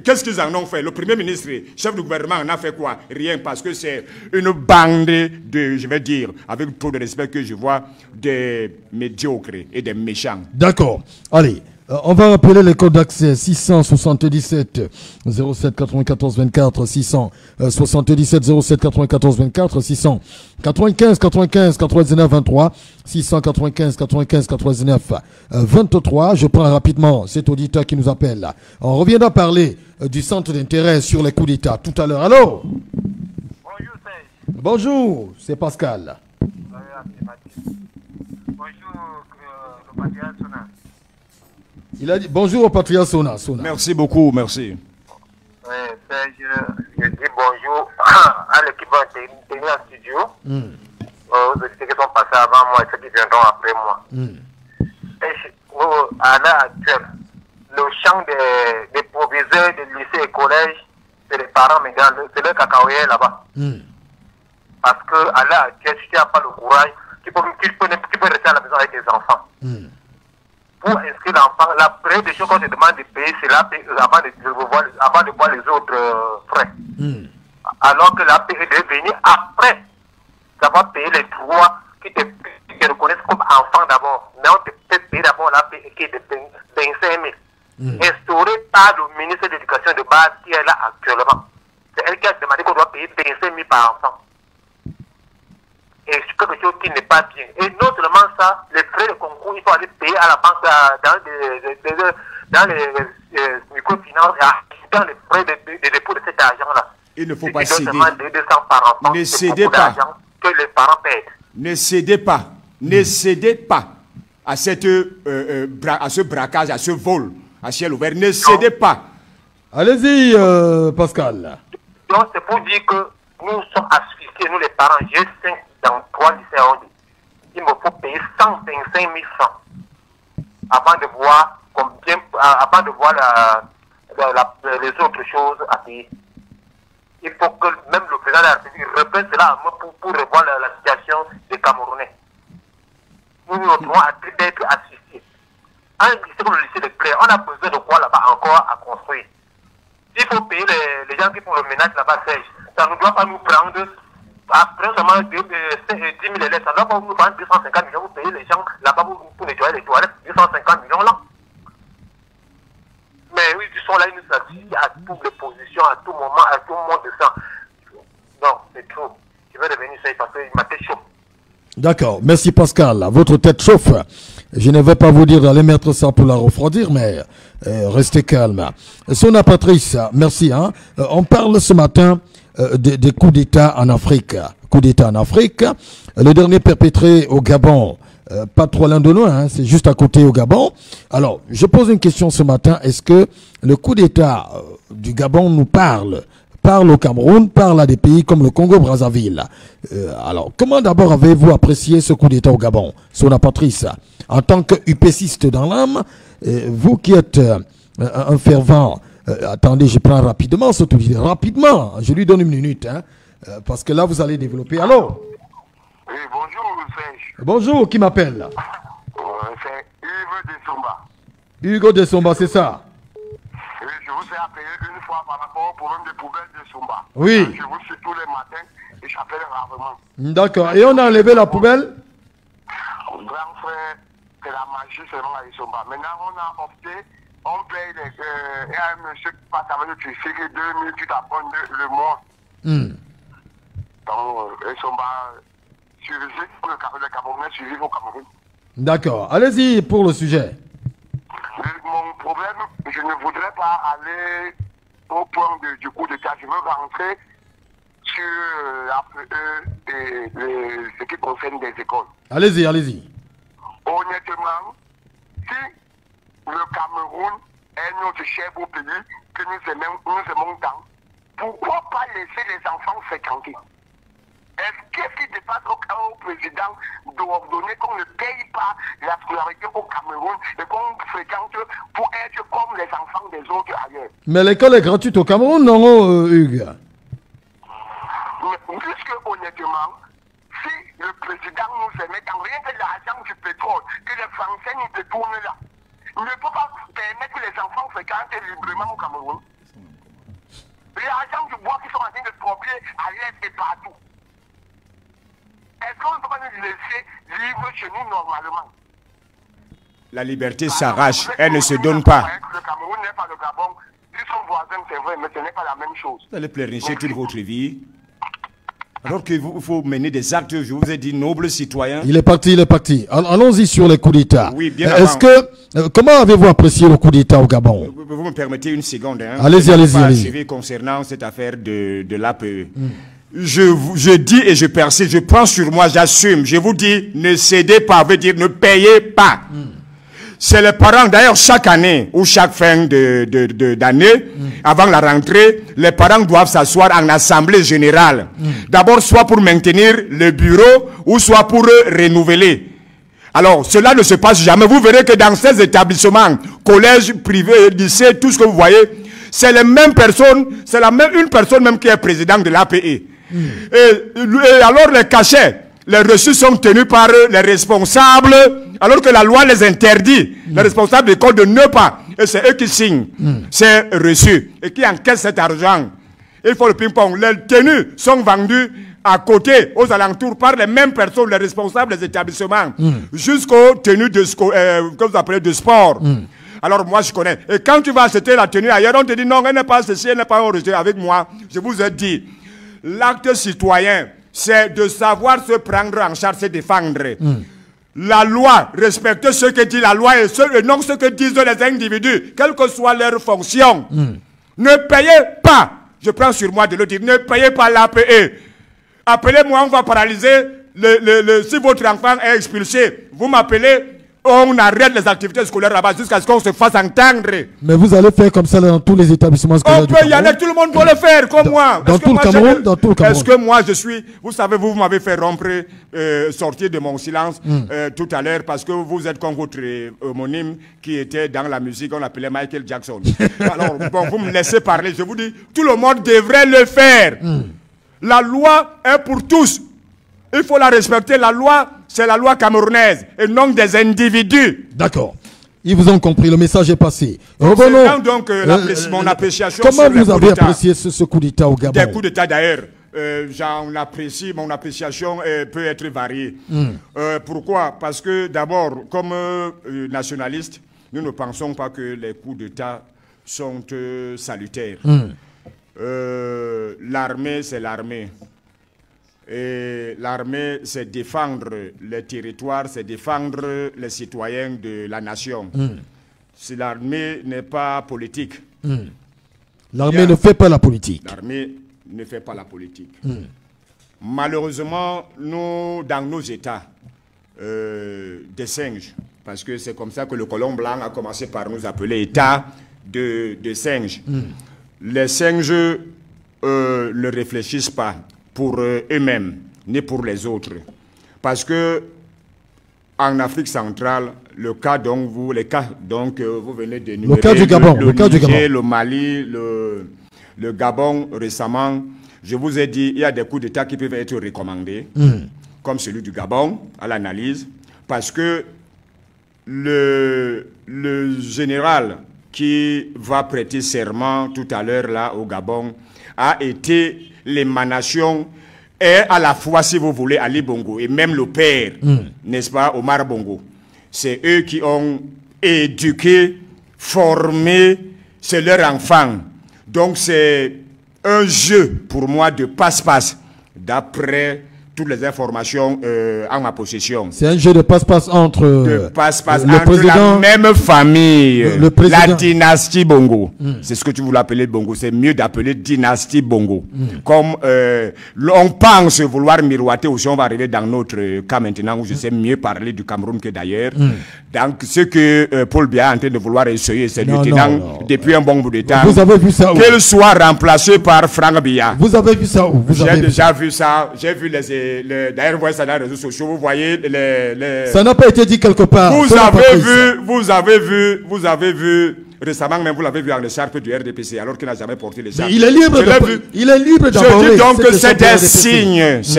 qu'est-ce qu'ils en ont fait? Le Premier ministre, chef du gouvernement, en a fait quoi? Rien, parce que c'est une bande de, je vais dire, avec tout le respect que je vois, des médiocres et des méchants. D'accord. Allez. On va rappeler les codes d'accès 677 07 94 24 677 07 94 24 695 95 99 23 695 95 99 23. Je prends rapidement cet auditeur qui nous appelle. On reviendra parler du centre d'intérêt sur les coups d'État tout à l'heure. Allô? Bonjour Serge. Bonjour, c'est Pascal. Bonjour le patriarche Sona. Il a dit bonjour au patriarche Sona. Merci beaucoup, merci. Oui, je dis bonjour à l'équipe tenue en studio, aux auditeurs qui sont passés avant moi et ceux qui viendront après moi. À l'heure actuelle, le champ des proviseurs, des lycées et collèges, c'est les parents, mais c'est le cacaoyer là-bas. Parce qu'à l'heure actuelle, si tu n'as pas le courage, tu peux rester à la maison avec tes enfants. Pour inscrire l'enfant, la première des choses qu'on te demande de payer, c'est la paie avant de voir les autres frais. Alors que la paie est venir après d'avoir payé les droits qui te reconnaissent comme enfant d'abord. Mais on te fait payer d'abord la paie qui est de 25 000. Instaurée par le ministre de l'Éducation de base qui est là actuellement. C'est elle qui a demandé qu'on doit payer 25 000 par enfant. Et c'est quelque chose qui n'est pas bien. Et non seulement ça, les frais de concours, il faut aller payer à la banque dans les microfinances, dans les frais de dépôt de cet argent-là. Il ne faut pas céder. Par enfant, ne cédez pas. Que les parents paient. Ne cédez pas. Ne cédez pas à, à ce braquage, à ce vol à ciel ouvert. Ne cédez pas. Allez-y, Pascal. Donc, c'est pour dire que nous sommes asphyxiés, nous les parents. J'ai 5 dans 3 lycées. Il me faut payer 125 000 francs avant de voir combien, avant de voir les autres choses à payer. Il faut que même le président de la République reprenne cela pour revoir la situation des Camerounais. Nous nous retrouvons à d'être asphyxiés. Un lycée comme le lycée de Claire, on a besoin de quoi là-bas encore à construire. Il faut payer les gens qui font le ménage là-bas, Serge. Ça ne doit pas nous prendre, après seulement 10 000 élèves, ça ne doit pas nous prendre 250 millions pour payer les gens là-bas pour nettoyer les toilettes, 250 millions là. Mais oui, ils sont là, ils nous assurent à toutes les positions, à tout moment, à tout moment de ça. Non, c'est trop. Je vais revenir sur ça parce qu'il m'a fait chaud. D'accord, merci Pascal. Votre tête chauffe. Je ne vais pas vous dire d'aller mettre ça pour la refroidir, mais restez calme. Sona Patrice, merci. Hein. On parle ce matin des coups d'État en Afrique. Coup d'État en Afrique. Le dernier perpétré au Gabon, pas trop loin de loin, hein, c'est juste à côté au Gabon. Alors, je pose une question ce matin. Est-ce que le coup d'État du Gabon nous parle par le Cameroun, par des pays comme le Congo-Brazzaville. Alors, comment d'abord avez-vous apprécié ce coup d'État au Gabon, Sona Patrice, en tant que UPCiste dans l'âme, vous qui êtes un fervent, attendez, je prends rapidement ce tout rapidement, je lui donne une minute, hein, parce que là vous allez développer. Allô? Oui, bonjour, Serge. Bonjour, qui m'appelle? C'est Hugo de Somba. Hugo de Somba, c'est ça? Oui, je vous ai appelé une fois par rapport au problème des poubelles de Somba. Oui. Je vous suis tous les matins et j'appelle rarement. D'accord, et on a enlevé la poubelle? Grand frère, c'est la magie seulement à Somba. Maintenant, on a opté, on paye et un monsieur qui passe avec le tricicle 2000, tu t'abonnes le mois. Donc, Somba suivi, le Camerounais suivi au Cameroun. D'accord, allez-y pour le sujet. Mon problème, je ne voudrais pas aller au point du coup d'État. Je veux rentrer sur ce qui concerne des écoles. Allez-y, allez-y. Honnêtement, si le Cameroun est notre cher beau pays, que nous aimons tant, pourquoi pas laisser les enfants fréquenter? Qu'est-ce qui dépasse au président d'ordonner qu'on ne paye pas la scolarité au Cameroun et qu'on fréquente pour être comme les enfants des autres ailleurs? Mais l'école est gratuite au Cameroun, non, Hugues? Mais puisque honnêtement, si le président nous aimait dans rien que l'argent du pétrole, que les Français nous détournent là, il ne peut pas permettre que les enfants fréquentent librement au Cameroun. L'argent du bois qui sont en train de produire à l'Est et partout. Est-ce qu'on ne peut pas nous laisser vivre chez nous normalement? La liberté s'arrache, elle ne se donne pas. Le Cameroun n'est pas le Gabon. Ils sont voisins, c'est vrai, mais ce n'est pas la même chose. Vous allez pleurnicher toute votre vie. Alors qu'il faut mener des actes, je vous ai dit, nobles citoyens. Il est parti, il est parti. Allons-y sur les coups d'État. Oui, bien Est-ce que, comment avez-vous apprécié le coup d'État au Gabon? Vous me permettez une seconde. Hein, allez-y, allez-y. Concernant cette affaire de l'APE. Je dis et je persiste, je prends sur moi, j'assume. Je vous dis, ne cédez pas, veut dire ne payez pas. C'est les parents, d'ailleurs, chaque année ou chaque fin d'année, avant la rentrée, les parents doivent s'asseoir en assemblée générale. D'abord, soit pour maintenir le bureau, ou soit pour renouveler. Alors, cela ne se passe jamais. Vous verrez que dans ces établissements, collèges, privés, lycées, tout ce que vous voyez, c'est les mêmes personnes, c'est une personne même qui est président de l'APE. Et alors, les cachets, les reçus sont tenus par les responsables, alors que la loi les interdit. Les responsables de l'école de ne pas. Et c'est eux qui signent ces reçus et qui encaissent cet argent. Il faut le ping-pong. Les tenues sont vendues à côté, aux alentours, par les mêmes personnes, les responsables des établissements, jusqu'aux tenues que vous appelez de sport. Alors moi je connais. Et quand tu vas acheter la tenue ailleurs, on te dit non, elle n'est pas ceci, elle n'est pas rejetée avec moi. Je vous ai dit, l'acte citoyen, c'est de savoir se prendre en charge, se défendre. La loi, respecter ce que dit la loi et non ce que disent les individus, quelle que soit leur fonction. Ne payez pas, je prends sur moi de le dire, ne payez pas l'APE. Appelez-moi, on va paralyser, si votre enfant est expulsé, vous m'appelez, on arrête les activités scolaires là-bas jusqu'à ce qu'on se fasse entendre. Mais vous allez faire comme ça dans tous les établissements scolaires du Cameroun? On peut y aller, tout le monde doit le faire, comme moi. Dans tout le Cameroun, dans tout le Cameroun. Est-ce que moi je suis... Vous savez, vous m'avez fait rompre, sortir de mon silence tout à l'heure parce que vous êtes comme votre homonyme qui était dans la musique, on l'appelait Michael Jackson. Alors, bon, vous me laissez parler, je vous dis, tout le monde devrait le faire. La loi est pour tous. Il faut la respecter. La loi, c'est la loi camerounaise et non des individus. D'accord. Ils vous ont compris, le message est passé. Revenons. Donc, mon appréciation. Comment vous avez apprécié ce coup d'État au Gabon? Des coups d'État d'ailleurs. J'en apprécie, mon appréciation peut être variée. Pourquoi? Parce que d'abord, comme nationalistes, nous ne pensons pas que les coups d'État sont salutaires. L'armée, c'est l'armée. Et l'armée, c'est défendre les territoires, c'est défendre les citoyens de la nation. Si l'armée n'est pas politique. L'armée ne fait pas la politique. L'armée ne fait pas la politique. Malheureusement, nous, dans nos États, des singes, parce que c'est comme ça que le colon blanc a commencé par nous appeler État de singes. Les singes ne réfléchissent pas pour eux-mêmes, ni pour les autres. Parce que en Afrique centrale, le cas dont vous venez d'énumérer, le cas du Gabon, le Mali, le Gabon récemment, je vous ai dit, il y a des coups d'État qui peuvent être recommandés, comme celui du Gabon, à l'analyse, parce que le général qui va prêter serment tout à l'heure là au Gabon a été l'émanation et à la fois, si vous voulez, Ali Bongo et même le père, n'est-ce pas, Omar Bongo. C'est eux qui ont éduqué, formé, c'est leur enfant. Donc c'est un jeu pour moi de passe-passe, d'après toutes les informations en ma possession. C'est un jeu de passe-passe entre, le président, la même famille, la dynastie Bongo. C'est ce que tu voulais appeler Bongo. C'est mieux d'appeler dynastie Bongo. Comme on pense vouloir miroiter aussi, on va arriver dans notre cas maintenant où je sais mieux parler du Cameroun que d'ailleurs. Donc ce que Paul Biya est en train de vouloir essayer, c'est le tenant depuis un bon bout de temps. Vous avez vu ça où? Qu'il soit remplacé par Franck Biya. Vous avez vu ça où? J'ai déjà vu ça. J'ai vu d'ailleurs, vous voyez ça dans les réseaux sociaux, vous voyez les... Ça n'a pas été dit quelque part. Vous avez vu, récemment même, vous l'avez vu en écharpe du RDPC, alors qu'il n'a jamais porté l'écharpe. Il est libre Je dis donc que c'est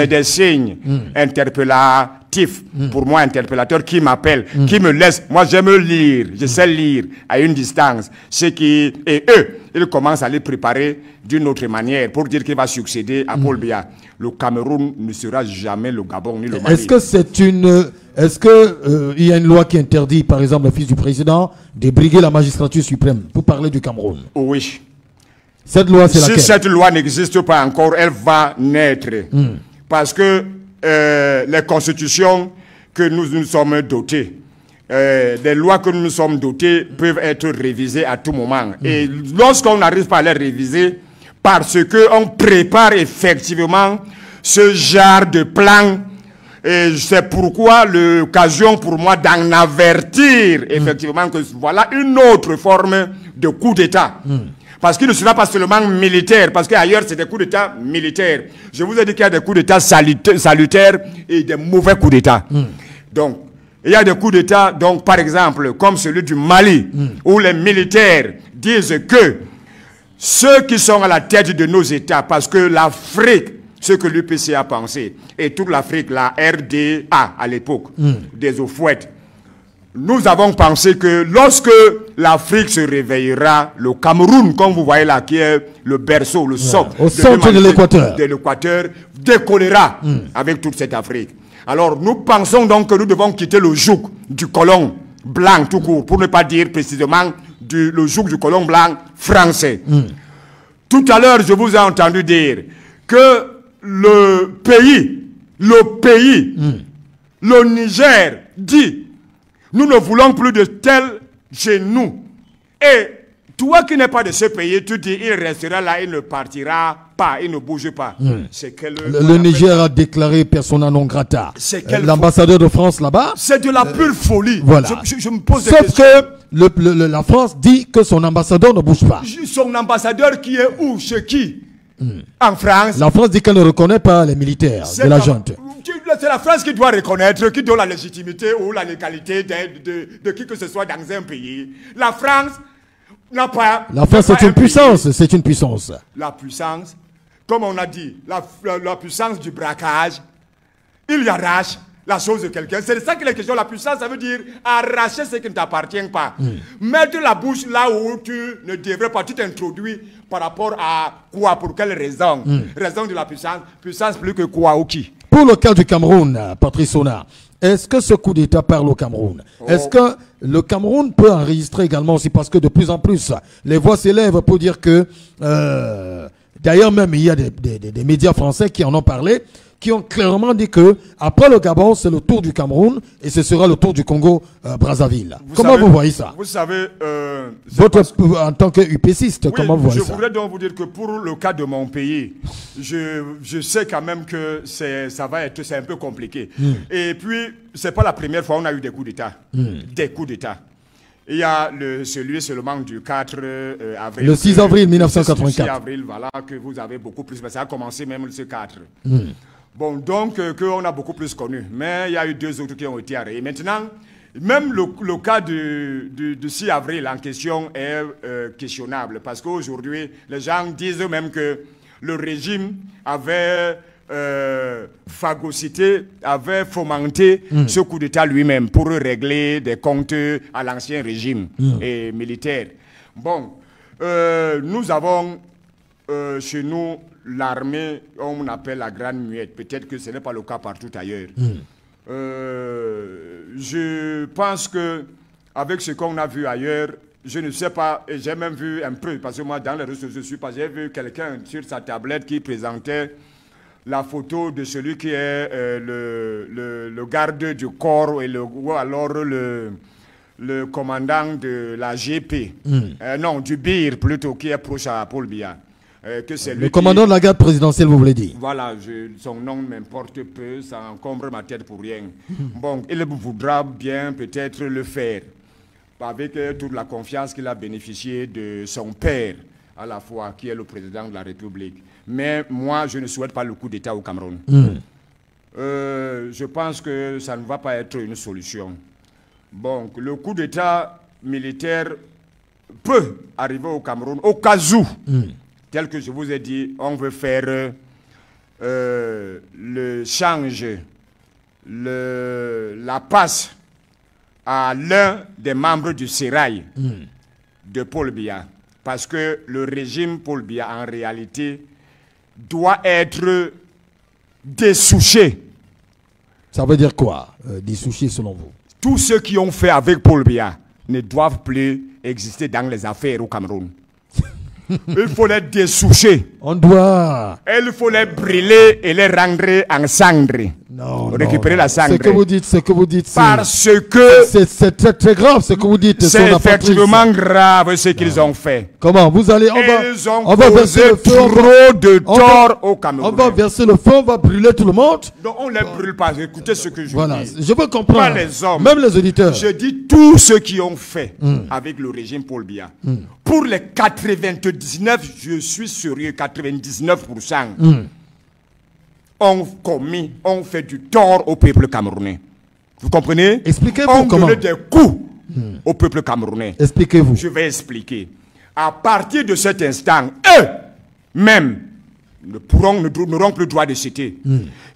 des signes, interpellatifs, pour moi, interpellateurs qui m'appellent, qui me laissent. Moi, j'aime lire, je sais lire à une distance. Et eux, ils commencent à les préparer d'une autre manière pour dire qu'il va succéder à Paul Biya. Le Cameroun ne sera jamais le Gabon ni le Mali. Est-ce que il y a une loi qui interdit, par exemple, le fils du président de briguer la magistrature suprême pour parler du Cameroun? Oui. Cette loi, c'est laquelle? Si cette loi n'existe pas encore, elle va naître. Parce que les constitutions que nous sommes dotés, les lois que nous sommes dotés peuvent être révisées à tout moment. Et lorsqu'on n'arrive pas à les réviser, parce qu'on prépare effectivement ce genre de plan, et c'est pourquoi l'occasion pour moi d'en avertir effectivement que voilà une autre forme de coup d'État. Parce qu'il ne sera pas seulement militaire, parce qu'ailleurs c'est des coups d'État militaires. Je vous ai dit qu'il y a des coups d'État salutaires et des mauvais coups d'État. Donc, il y a des coups d'État, donc par exemple, comme celui du Mali, où les militaires disent que ceux qui sont à la tête de nos États, parce que l'Afrique, ce que l'UPC a pensé, et toute l'Afrique, la RDA à l'époque, des Eaux-Fouettes, nous avons pensé que lorsque l'Afrique se réveillera, le Cameroun, comme vous voyez là, qui est le berceau, le socle au centre de l'Équateur, décollera avec toute cette Afrique. Alors nous pensons donc que nous devons quitter le joug du colon blanc tout court, pour ne pas dire précisément le joug du colon blanc français. Tout à l'heure, je vous ai entendu dire que le pays, le Niger dit, nous ne voulons plus de tels chez nous. Et toi qui n'es pas de ce pays, tu dis, il restera là, il ne partira pas, il ne bouge pas. C'est le Niger a déclaré persona non grata. L'ambassadeur de France là-bas. C'est de la pure folie. Voilà. Je me pose des questions. Sauf que la France dit que son ambassadeur ne bouge pas. Son ambassadeur qui est où? Chez qui? En France. La France dit qu'elle ne reconnaît pas les militaires de la junte. C'est la France qui doit reconnaître, qui donne la légitimité ou la légalité de qui que ce soit dans un pays. La France n'a pas... La France, c'est une puissance. C'est une puissance. La puissance, comme on a dit, la puissance du braquage, il arrache la chose de quelqu'un. C'est ça que la question. La puissance, ça veut dire arracher ce qui ne t'appartient pas. Mettre la bouche là où tu ne devrais pas. Tu t'introduis par rapport à quoi? Pour quelle raison? Raison de la puissance. Puissance plus que quoi ou qui? Pour le cas du Cameroun, Patrice Sona, est-ce que ce coup d'État parle au Cameroun? Est-ce que le Cameroun peut enregistrer également aussi? Parce que de plus en plus, les voix s'élèvent pour dire que... d'ailleurs même, il y a des médias français qui en ont parlé, qui ont clairement dit que après le Gabon, c'est le tour du Cameroun et ce sera le tour du Congo-Brazzaville. Comment vous voyez ça? Vous savez... en tant que UPCiste, comment vous voyez ça? Je voudrais donc vous dire que pour le cas de mon pays, je sais quand même que c'est un peu compliqué. Et puis, c'est pas la première fois qu'on a eu des coups d'État. Des coups d'État. Il y a celui seulement du 4 avril. Le 6 avril 1984. Le 6 avril, voilà, que vous avez beaucoup plus. Mais ça a commencé même le 4. Bon, donc, qu'on a beaucoup plus connu. Mais il y a eu 2 autres qui ont été arrêtés. Maintenant, même le cas du 6 avril en question est questionnable. Parce qu'aujourd'hui, les gens disent même que le régime avait phagocyté, avait fomenté ce coup d'État lui-même pour régler des comptes à l'ancien régime et militaire. Bon, nous avons chez nous l'armée, on appelle la grande muette. Peut-être que ce n'est pas le cas partout ailleurs. Je pense que avec ce qu'on a vu ailleurs, je ne sais pas, et j'ai même vu un peu, parce que moi dans les réseaux sociaux, je suis pas, j'ai vu quelqu'un sur sa tablette qui présentait la photo de celui qui est le garde du corps ou alors le commandant de la GP, non, du BIR plutôt, qui est proche à Paul Biya. Le commandant de la garde présidentielle, vous voulez dire? Voilà, son nom m'importe peu, ça encombre ma tête pour rien. Bon, il voudra bien peut-être le faire, avec toute la confiance qu'il a bénéficié de son père, à la fois, qui est le président de la République. Mais moi, je ne souhaite pas le coup d'État au Cameroun. Je pense que ça ne va pas être une solution. Bon, le coup d'État militaire peut arriver au Cameroun, au cas où, tel que je vous ai dit, on veut faire le change, la passe à l'un des membres du sérail de Paul Biya. Parce que le régime Paul Biya, en réalité, doit être dessouché. Ça veut dire quoi, dessouché selon vous? Tous ceux qui ont fait avec Paul Biya ne doivent plus exister dans les affaires au Cameroun. Il faut les dessoucher. On doit... Il faut les brûler et les rendre en cendres. Non, récupérer la cendre. Ce que vous dites, parce que c'est très très grave ce que vous dites. C'est effectivement grave ce qu'ils ont fait. Comment vous allez? On va verser le feu, trop de tort au Cameroun. On va verser le feu, on va brûler tout le monde. Non, on ne les brûle pas. Écoutez ce que je dis. Je veux comprendre. Pas les hommes. Même les auditeurs. Je dis tous ceux qui ont fait avec le régime Paul Biya. Pour les 99, je suis sérieux, 99%. On fait du tort au peuple camerounais. Vous comprenez? Expliquez-vous comment. On donne des coups au peuple camerounais. Expliquez-vous. Je vais expliquer. À partir de cet instant, eux-mêmes n'auront plus le droit de citer.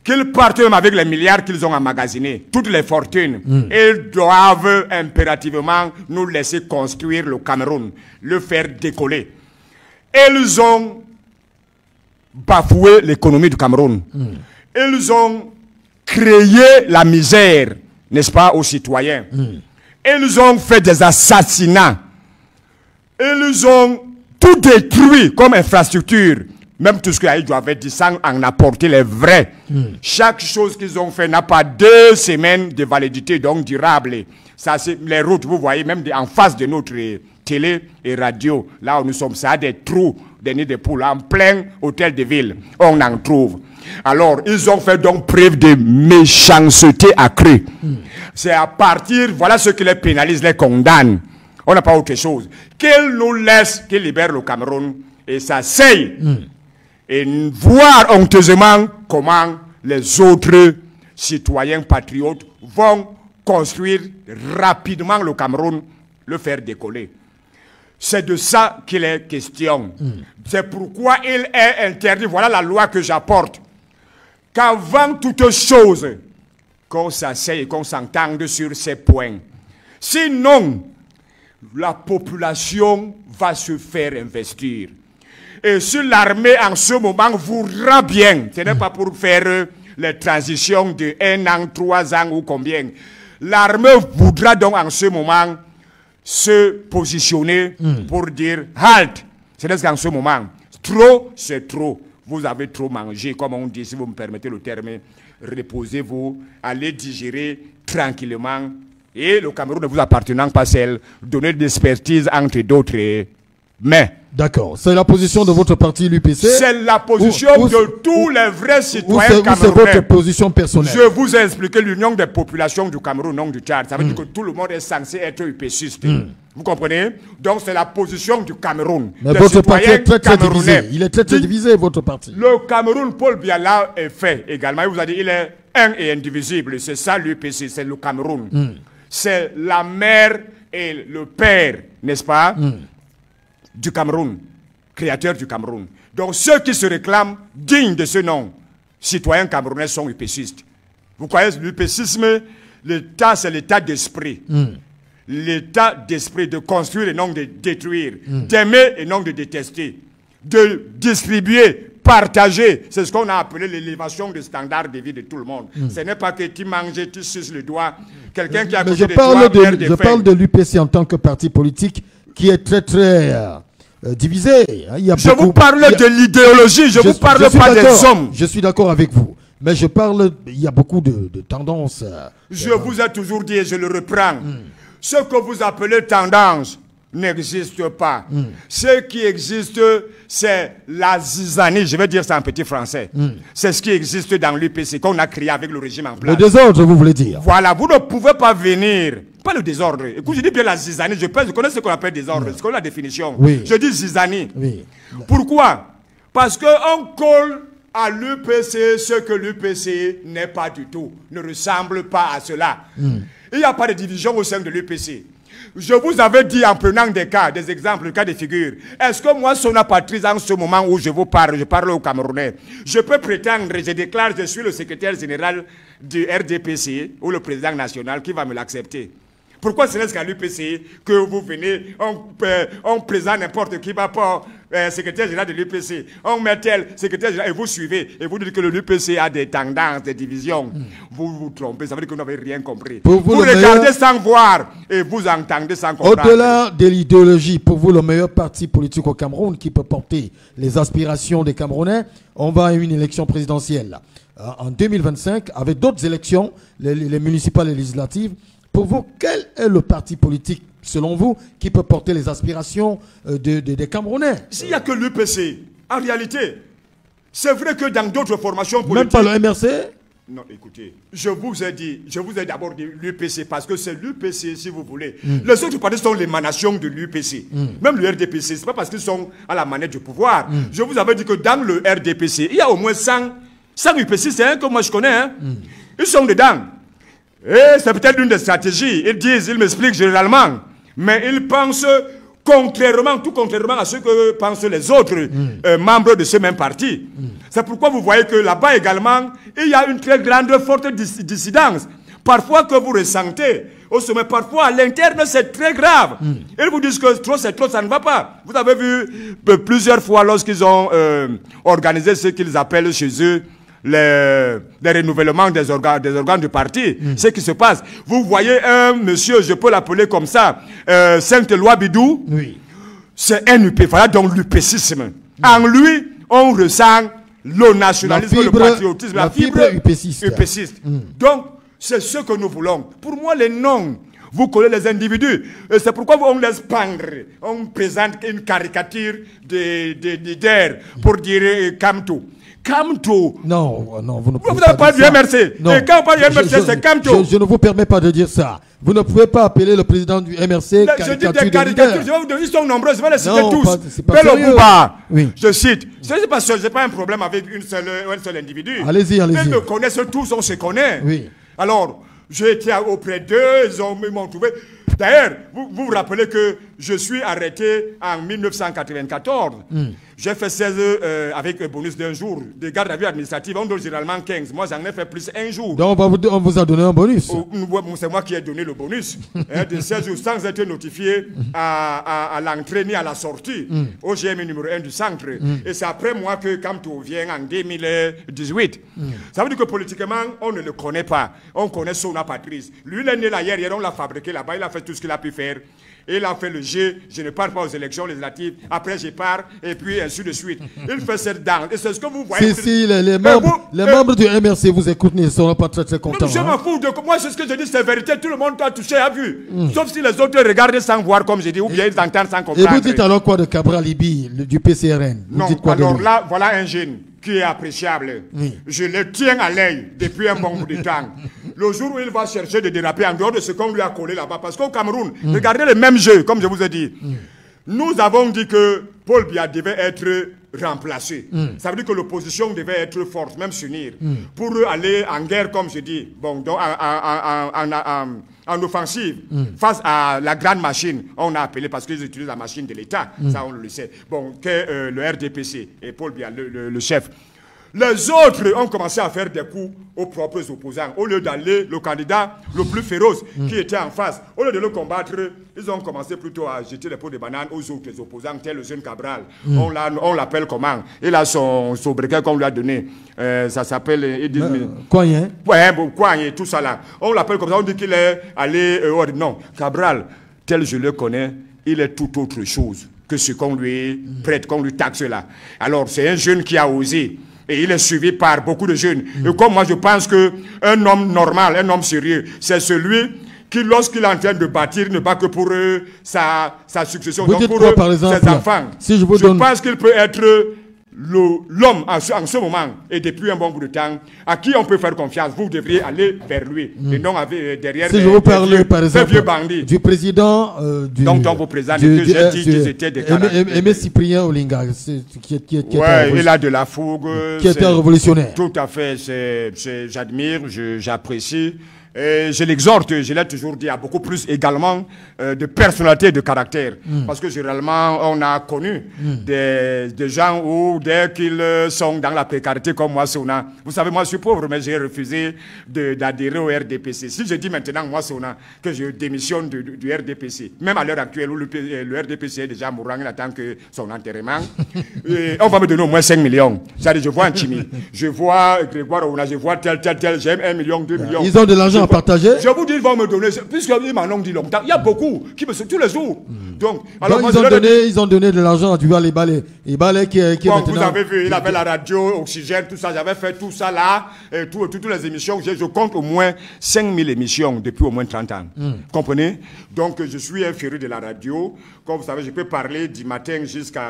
Qu'ils partent même avec les milliards qu'ils ont emmagasinés, toutes les fortunes, ils doivent impérativement nous laisser construire le Cameroun, le faire décoller. Ils ont bafoué l'économie du Cameroun. Ils ont créé la misère, n'est-ce pas, aux citoyens. Ils ont fait des assassinats. Ils ont tout détruit comme infrastructure. Même tout ce qu'Aïdjo avait dit sans en apporter les vrais. Chaque chose qu'ils ont fait n'a pas 2 semaines de validité, donc durable. Ça, c'est les routes, vous voyez, même en face de notre télé et radio, là où nous sommes, ça a des trous, des nids de poules, en plein hôtel de ville, on en trouve. Alors, ils ont fait donc preuve de méchanceté accrue. C'est à partir, voilà ce qui les pénalise, les condamne. On n'a pas autre chose. Qu'ils nous laissent, qu'ils libèrent le Cameroun et s'asseyent et voir honteusement comment les autres citoyens patriotes vont construire rapidement le Cameroun, le faire décoller. C'est de ça qu'il est question. C'est pourquoi il est interdit, voilà la loi que j'apporte, qu'avant toute chose, qu'on s'asseye et qu'on s'entende sur ces points. Sinon, la population va se faire investir. Et si l'armée en ce moment voudra bien, ce n'est pas pour faire les transitions de 1 an, 3 ans ou combien, l'armée voudra donc en ce moment se positionner pour dire halt. C'est qu'en ce moment, trop, c'est trop. Vous avez trop mangé, comme on dit, si vous me permettez le terme, reposez-vous, allez digérer tranquillement. Et le Cameroun ne vous appartenant pas seul, donner de l'expertise entre d'autres Mais... D'accord. C'est la position de votre parti, l'UPC? C'est la position de tous les vrais citoyens camerounais. C'est votre position personnelle? Je vous ai expliqué l'Union des populations du Cameroun, non du Tchad. Ça veut dire que tout le monde est censé être UPCiste. Vous comprenez? Donc c'est la position du Cameroun. Mais votre parti est très divisé. Il est très divisé, votre parti. Le Cameroun, Paul Biya l'a fait également. Il vous a dit il est un et indivisible. C'est ça l'UPC, c'est le Cameroun. C'est la mère et le père, n'est-ce pas, du Cameroun, créateur du Cameroun. Donc ceux qui se réclament dignes de ce nom, citoyens camerounais, sont UPCistes. Vous croyez l'UPCisme, l'État, c'est l'état d'esprit. L'état d'esprit de construire et non de détruire, d'aimer et non de détester, de distribuer, partager. C'est ce qu'on a appelé l'élévation des standards de vie de tout le monde. Ce n'est pas que tu manges, tu suces le doigt. Quelqu'un qui a je parle de l'UPC en tant que parti politique qui est très divisé. Je vous parle de l'idéologie, je ne vous parle pas des hommes. Je suis d'accord avec vous. Mais je parle, il y a beaucoup de tendances. Je vous ai toujours dit et je le reprends. Ce que vous appelez tendance n'existe pas. Ce qui existe, c'est la zizanie. Je vais dire ça en petit français. C'est ce qui existe dans l'UPC qu'on a créé avec le régime en place. Le désordre, vous voulez dire? Voilà, vous ne pouvez pas venir. Pas le désordre. Écoute, je dis bien la zizanie. Je connais ce qu'on appelle désordre. C'est la définition. Oui. Je dis zizanie. Oui. Pourquoi? Parce qu'on colle à l'UPC ce que l'UPC n'est pas du tout. Ne ressemble pas à cela. Il n'y a pas de division au sein de l'UPC. Je vous avais dit en prenant des cas, des exemples, des cas de figure. Est-ce que moi, Sona Patrice, en ce moment où je vous parle, je parle aux Camerounais, je peux prétendre, je déclare, je suis le secrétaire général du RDPC ou le président national qui va me l'accepter? Pourquoi ce n'est qu'à l'UPC que vous venez, on présente n'importe qui, va pas secrétaire général de l'UPC, on met tel secrétaire général et vous suivez, et vous dites que l'UPC a des tendances, des divisions. Vous vous trompez, ça veut dire que vous n'avez rien compris. Vous regardez sans voir et vous entendez sans comprendre. Au-delà de l'idéologie, pour vous, le meilleur parti politique au Cameroun qui peut porter les aspirations des Camerounais, on va à une élection présidentielle en 2025, avec d'autres élections, les municipales et législatives. Pour vous, quel est le parti politique, selon vous, qui peut porter les aspirations des Camerounais? S'il n'y a que l'UPC, en réalité, c'est vrai que dans d'autres formations politiques... Même pas le MRC? Non, écoutez, je vous ai d'abord dit l'UPC, parce que c'est l'UPC, si vous voulez. Les autres partis sont l'émanation de l'UPC. Même le RDPC, ce n'est pas parce qu'ils sont à la manette du pouvoir. Je vous avais dit que dans le RDPC, il y a au moins 100 UPC, c'est un que moi je connais. Hein. Ils sont dedans. Et c'est peut-être l'une des stratégies. Ils m'expliquent généralement. Mais ils pensent tout contrairement à ce que pensent les autres membres de ce même parti. C'est pourquoi vous voyez que là-bas également, il y a une très grande, forte dissidence. Parfois que vous ressentez au sommet, parfois à l'interne, c'est très grave. Ils vous disent que trop, c'est trop, ça ne va pas. Vous avez vu plusieurs fois lorsqu'ils ont organisé ce qu'ils appellent chez eux les renouvellements des organes du parti, ce qui se passe. Vous voyez un monsieur, je peux l'appeler comme ça, Saint-Éloi Bidou, c'est un UP, voilà donc l'UPCisme. En lui, on ressent le nationalisme, le patriotisme, la fibre UPCiste. Donc, c'est ce que nous voulons. Pour moi, les noms, vous collez les individus. C'est pourquoi on laisse pendre. On présente une caricature des leaders pour dire Kamto. Kamto. Non, vous ne pouvez vous n'avez pas du MRC. Non. Et quand on parle du MRC, c'est Kamto. Je ne vous permets pas de dire ça. Vous ne pouvez pas appeler le président du MRC je dis des caricatures, je vais vous donner, ils sont nombreux, je vais les citer tous. Bello Bouba, je cite. Ce n'est pas un problème avec un seul individu. Allez-y. Ils me connaissent tous, on se connaît. Oui. Alors, j'ai été auprès d'eux, ils m'ont trouvé. D'ailleurs, vous vous rappelez que je suis arrêté en 1994. J'ai fait 16 avec un bonus d'un jour. Des gardes à vue administratives, on donne généralement 15. Moi, j'en ai fait plus un jour. Donc, on vous a donné un bonus. C'est moi qui ai donné le bonus. De 16 jours sans être notifié à l'entrée ni à la sortie au GMI numéro 1 du centre. Et c'est après moi que Kamto vient en 2018. Ça veut dire que politiquement, on ne le connaît pas. On connaît Sona Patrice. Lui, il est né là hier, on l'a fabriqué là-bas, il a fait tout ce qu'il a pu faire. Il a fait le obligé, je ne pars pas aux élections législatives, après je pars, et puis ainsi de suite. Il fait cette danse, et c'est ce que vous voyez. Si, les membres du MRC vous écoutent, ils ne seront pas très contents. Je m'en fous, moi c'est ce que je dis, c'est vérité, tout le monde a touché, a vu. Sauf si les autres regardent sans voir, comme je dis, ou bien ils entendent sans comprendre. Et vous dites alors quoi de Cabral Libi, du PCRN? Vous non, dites quoi alors de lui? là, voilà un jeune qui est appréciable. Je le tiens à l'œil depuis un bon bout de temps. Le jour où il va chercher de déraper en dehors de ce qu'on lui a collé là-bas, parce qu'au Cameroun, regardez le même jeu, comme je vous ai dit. Nous avons dit que Paul Biya devait être remplacé. Ça veut dire que l'opposition devait être forte, même s'unir, pour aller en guerre, comme je dis, bon, donc en offensive, face à la grande machine. On a appelé, parce qu'ils utilisent la machine de l'État, ça on le sait. Bon, que le RDPC et Paul Biya, le chef. Les autres ont commencé à faire des coups aux propres opposants. Au lieu d'aller, le candidat le plus féroce qui était en face, au lieu de le combattre, ils ont commencé plutôt à jeter les pots de banane aux autres opposants, tel le jeune Cabral. On l'appelle comment? Il a son briquet qu'on lui a donné. Ça s'appelle... Coignet. Ouais, bon, Coignet, tout ça là. On l'appelle comme ça, on dit qu'il est allé... non, Cabral, tel je le connais, il est tout autre chose que ce qu'on lui prête, qu'on lui taxe là. Alors, c'est un jeune qui a osé. Et il est suivi par beaucoup de jeunes. Et comme moi, je pense qu'un homme normal, un homme sérieux, c'est celui qui, lorsqu'il est en train de bâtir, ne bat que pour sa succession. Vous donc dites pour quoi, par exemple, ses enfants. Si je pense qu'il peut être l'homme en ce moment, et depuis un bon bout de temps, à qui on peut faire confiance. Vous devriez aller vers lui, et non derrière si je vous parle, par exemple, vieux bandits. Du président... donc vous présentez que j'ai dit qu'ils étaient des caractères. Aimé Cyprien Olinga, qui il a de la fougue. Qui était un révolutionnaire. Tout à fait, j'admire, j'apprécie. Et je l'exhorte, je l'ai toujours dit, à beaucoup plus également de personnalité et de caractère. Parce que généralement, on a connu des gens où, dès qu'ils sont dans la précarité comme moi, Sona, vous savez, moi je suis pauvre, mais j'ai refusé d'adhérer au RDPC. Si je dis maintenant, moi, Sona, que je démissionne du RDPC, même à l'heure actuelle où le RDPC est déjà mourant, il attend que son enterrement, on va me donner au moins 5 millions. C'est-à-dire, je vois un Chimi, je vois Grégoire Ouna, je vois tel, j'aime 1 million, 2 millions. Ils ont de l'argent à partager. Je vous dis, ils vont me donner, puisqu'ils m'en ont dit longtemps. Il y a beaucoup qui me sont tous les jours. Donc ils ont donné de l'argent à Duval et Balé. Et Balé qui est maintenant... Vous avez vu, il avait la radio, Oxygène, tout ça. J'avais fait tout ça là, et toutes les émissions. Je compte au moins 5000 émissions depuis au moins 30 ans. Comprenez? Donc, je suis un féru de la radio. Comme vous savez, je peux parler du matin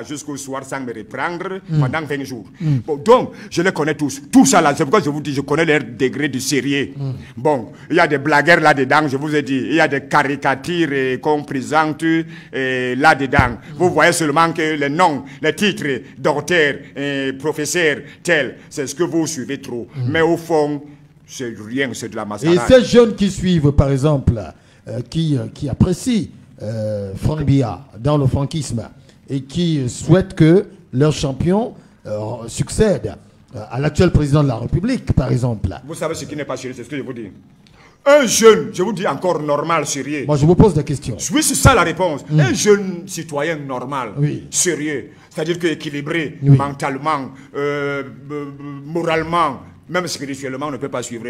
jusqu'au soir sans me reprendre pendant 20 jours. Bon, donc, je les connais tous. Tout ça là, c'est pourquoi je vous dis, je connais leur degré de sérieux. Bon, il y a des blagueurs là-dedans, je vous ai dit. Il y a des caricatures qu'on présente là-dedans. Vous voyez seulement que les noms, les titres, docteur, professeur, tel, c'est ce que vous suivez trop. Mais au fond, c'est rien, c'est de la mascarade. Et ces jeunes qui suivent, par exemple, qui apprécient Franck Biya dans le franquisme et qui souhaitent que leur champion succède à l'actuel président de la République, par exemple. Vous savez ce qui n'est pas sérieux, c'est ce que je vous dis. Un jeune, je vous dis encore normal, sérieux. Moi, je vous pose des questions. Oui, c'est ça la réponse. Un jeune citoyen normal, sérieux, c'est-à-dire que équilibré, mentalement, moralement, même spirituellement, on ne peut pas suivre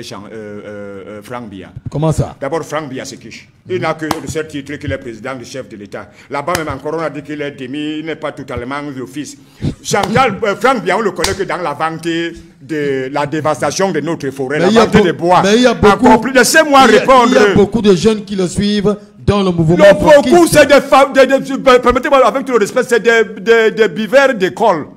Franck Biya. Comment ça? D'abord, Franck Biya c'est qui? Il n'a que de ce titre qu'il est président du chef de l'État. Là-bas, même encore, on a dit qu'il est demi, il n'est pas totalement l'office. Franck Biya, on le connaît que dans la vente de la dévastation de notre forêt, la vente des bois. Mais il y a beaucoup, laissez-moi répondre. Il y a beaucoup de jeunes qui le suivent dans le mouvement franquiste. Beaucoup, c'est des femmes, permettez-moi, avec tout le respect, c'est des buveurs d'école.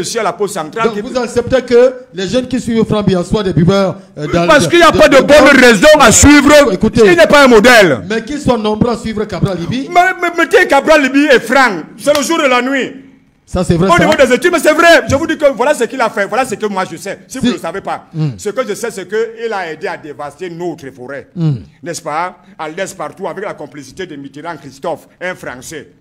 Ici à la pause centrale. Donc vous acceptez que les jeunes qui suivent Franck Biya soient des buveurs parce qu'il n'y a pas de bonne raison à suivre. Écoutez, il n'est pas un modèle. Mais qu'ils soient nombreux à suivre Cabral Libi. Mettez Cabral Libi et Franck. C'est le jour et la nuit. Ça c'est vrai. Au niveau des études, mais c'est vrai. Je vous dis que voilà ce qu'il a fait. Voilà ce que moi je sais. Si vous ne le savez pas. Ce que je sais, c'est qu'il a aidé à dévaster notre forêt. N'est-ce pas? À l'est partout, avec la complicité de Mitterrand Christophe, un Français.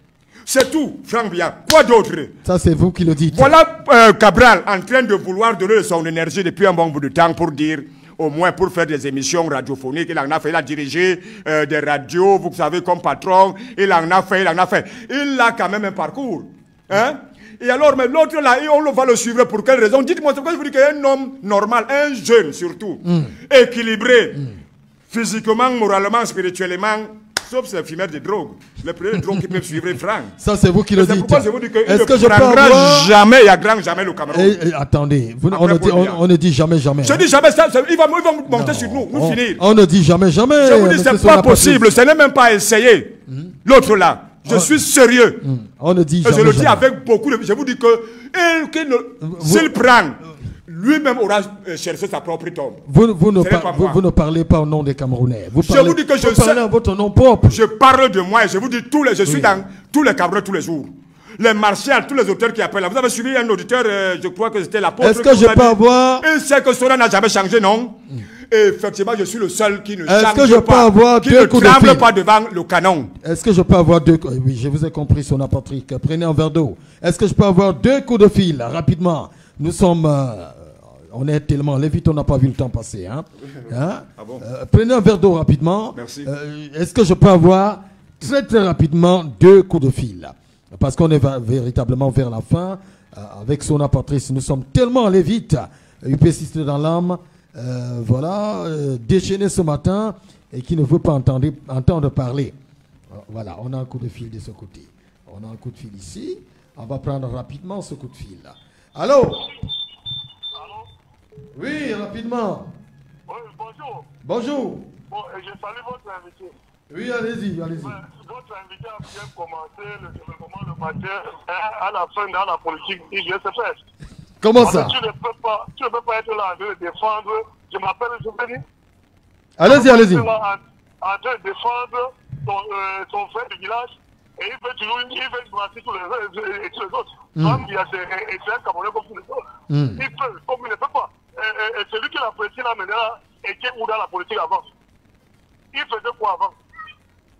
C'est tout, Franck Biya. Quoi d'autre? Ça, c'est vous qui le dites. Voilà Cabral en train de vouloir donner son énergie depuis un bon bout de temps pour dire, au moins pour faire des émissions radiophoniques. Il en a fait, il a dirigé des radios, vous savez, comme patron. Il en a fait. Il a quand même un parcours. Hein? Et alors, mais l'autre là, on va le suivre pour quelle raison? Dites-moi, c'est pourquoi je vous dis qu'un homme normal, un jeune surtout, équilibré, physiquement, moralement, spirituellement, sauf c'est fumeur de drogue. Le premier de drogue qui peut suivre franc. Ça, c'est vous qui le dites. C'est pourquoi je vous dis que est-ce que je peux avoir... jamais, il y a grand jamais le Cameroun. Attendez, on ne dit jamais, jamais. Je dis jamais, ils vont monter sur nous, finir. On ne dit jamais, jamais. Je vous dis, c'est pas possible, ce n'est même pas essayé. L'autre là, je suis sérieux. On ne dit jamais. Je le dis avec beaucoup de... Je vous dis que s'il prend, lui-même aura cherché sa propre tombe. Vous ne parlez pas au nom des Camerounais. Vous je vous dis que je parlez à votre nom propre. Je parle de moi et je vous dis, je suis dans tous les Camerounais tous les jours. Les martials, tous les auteurs qui appellent là. Vous avez suivi un auditeur, je crois que c'était l'apôtre. Est-ce que je peux avoir... Il sait que cela n'a jamais changé, non? Et effectivement, je suis le seul qui ne change pas. Est-ce que je peux avoir qui ne tremble pas devant le canon? Est-ce que je peux avoir deux... Oui, je vous ai compris, Sona Patrick. Prenez un verre d'eau. Est-ce que je peux avoir 2 coups de fil, rapidement? Nous sommes... on est tellement lévite, on n'a pas vu le temps passer. Hein? Ah bon? Prenez un verre d'eau rapidement. Merci. Est-ce que je peux avoir très très rapidement 2 coups de fil? Parce qu'on est véritablement vers la fin. Avec Sona Patrice, nous sommes tellement allés vite. UPCiste dans l'âme. Voilà, déchaîné ce matin et qui ne veut pas entendre parler. Voilà, on a un coup de fil de ce côté. On a un coup de fil ici. On va prendre rapidement ce coup de fil. Allô? Allô? Oui, rapidement. Oui, bonjour. Bonjour. Bon, je salue votre invité. Oui, allez-y. Votre invité a bien commencé le développement le matin à la fin dans la politique IGSFS. Comment ça? Tu ne peux pas être là en train de défendre. Je m'appelle Jouveni. Allez-y. En train de défendre son frère du village et il veut toujours masser tous les autres. Comme il y a un Camerounais comme tous les autres. Il peut, comme il ne peut pas. Celui qui l'a prêté là maintenant était où dans la politique avant? Il faisait quoi avant?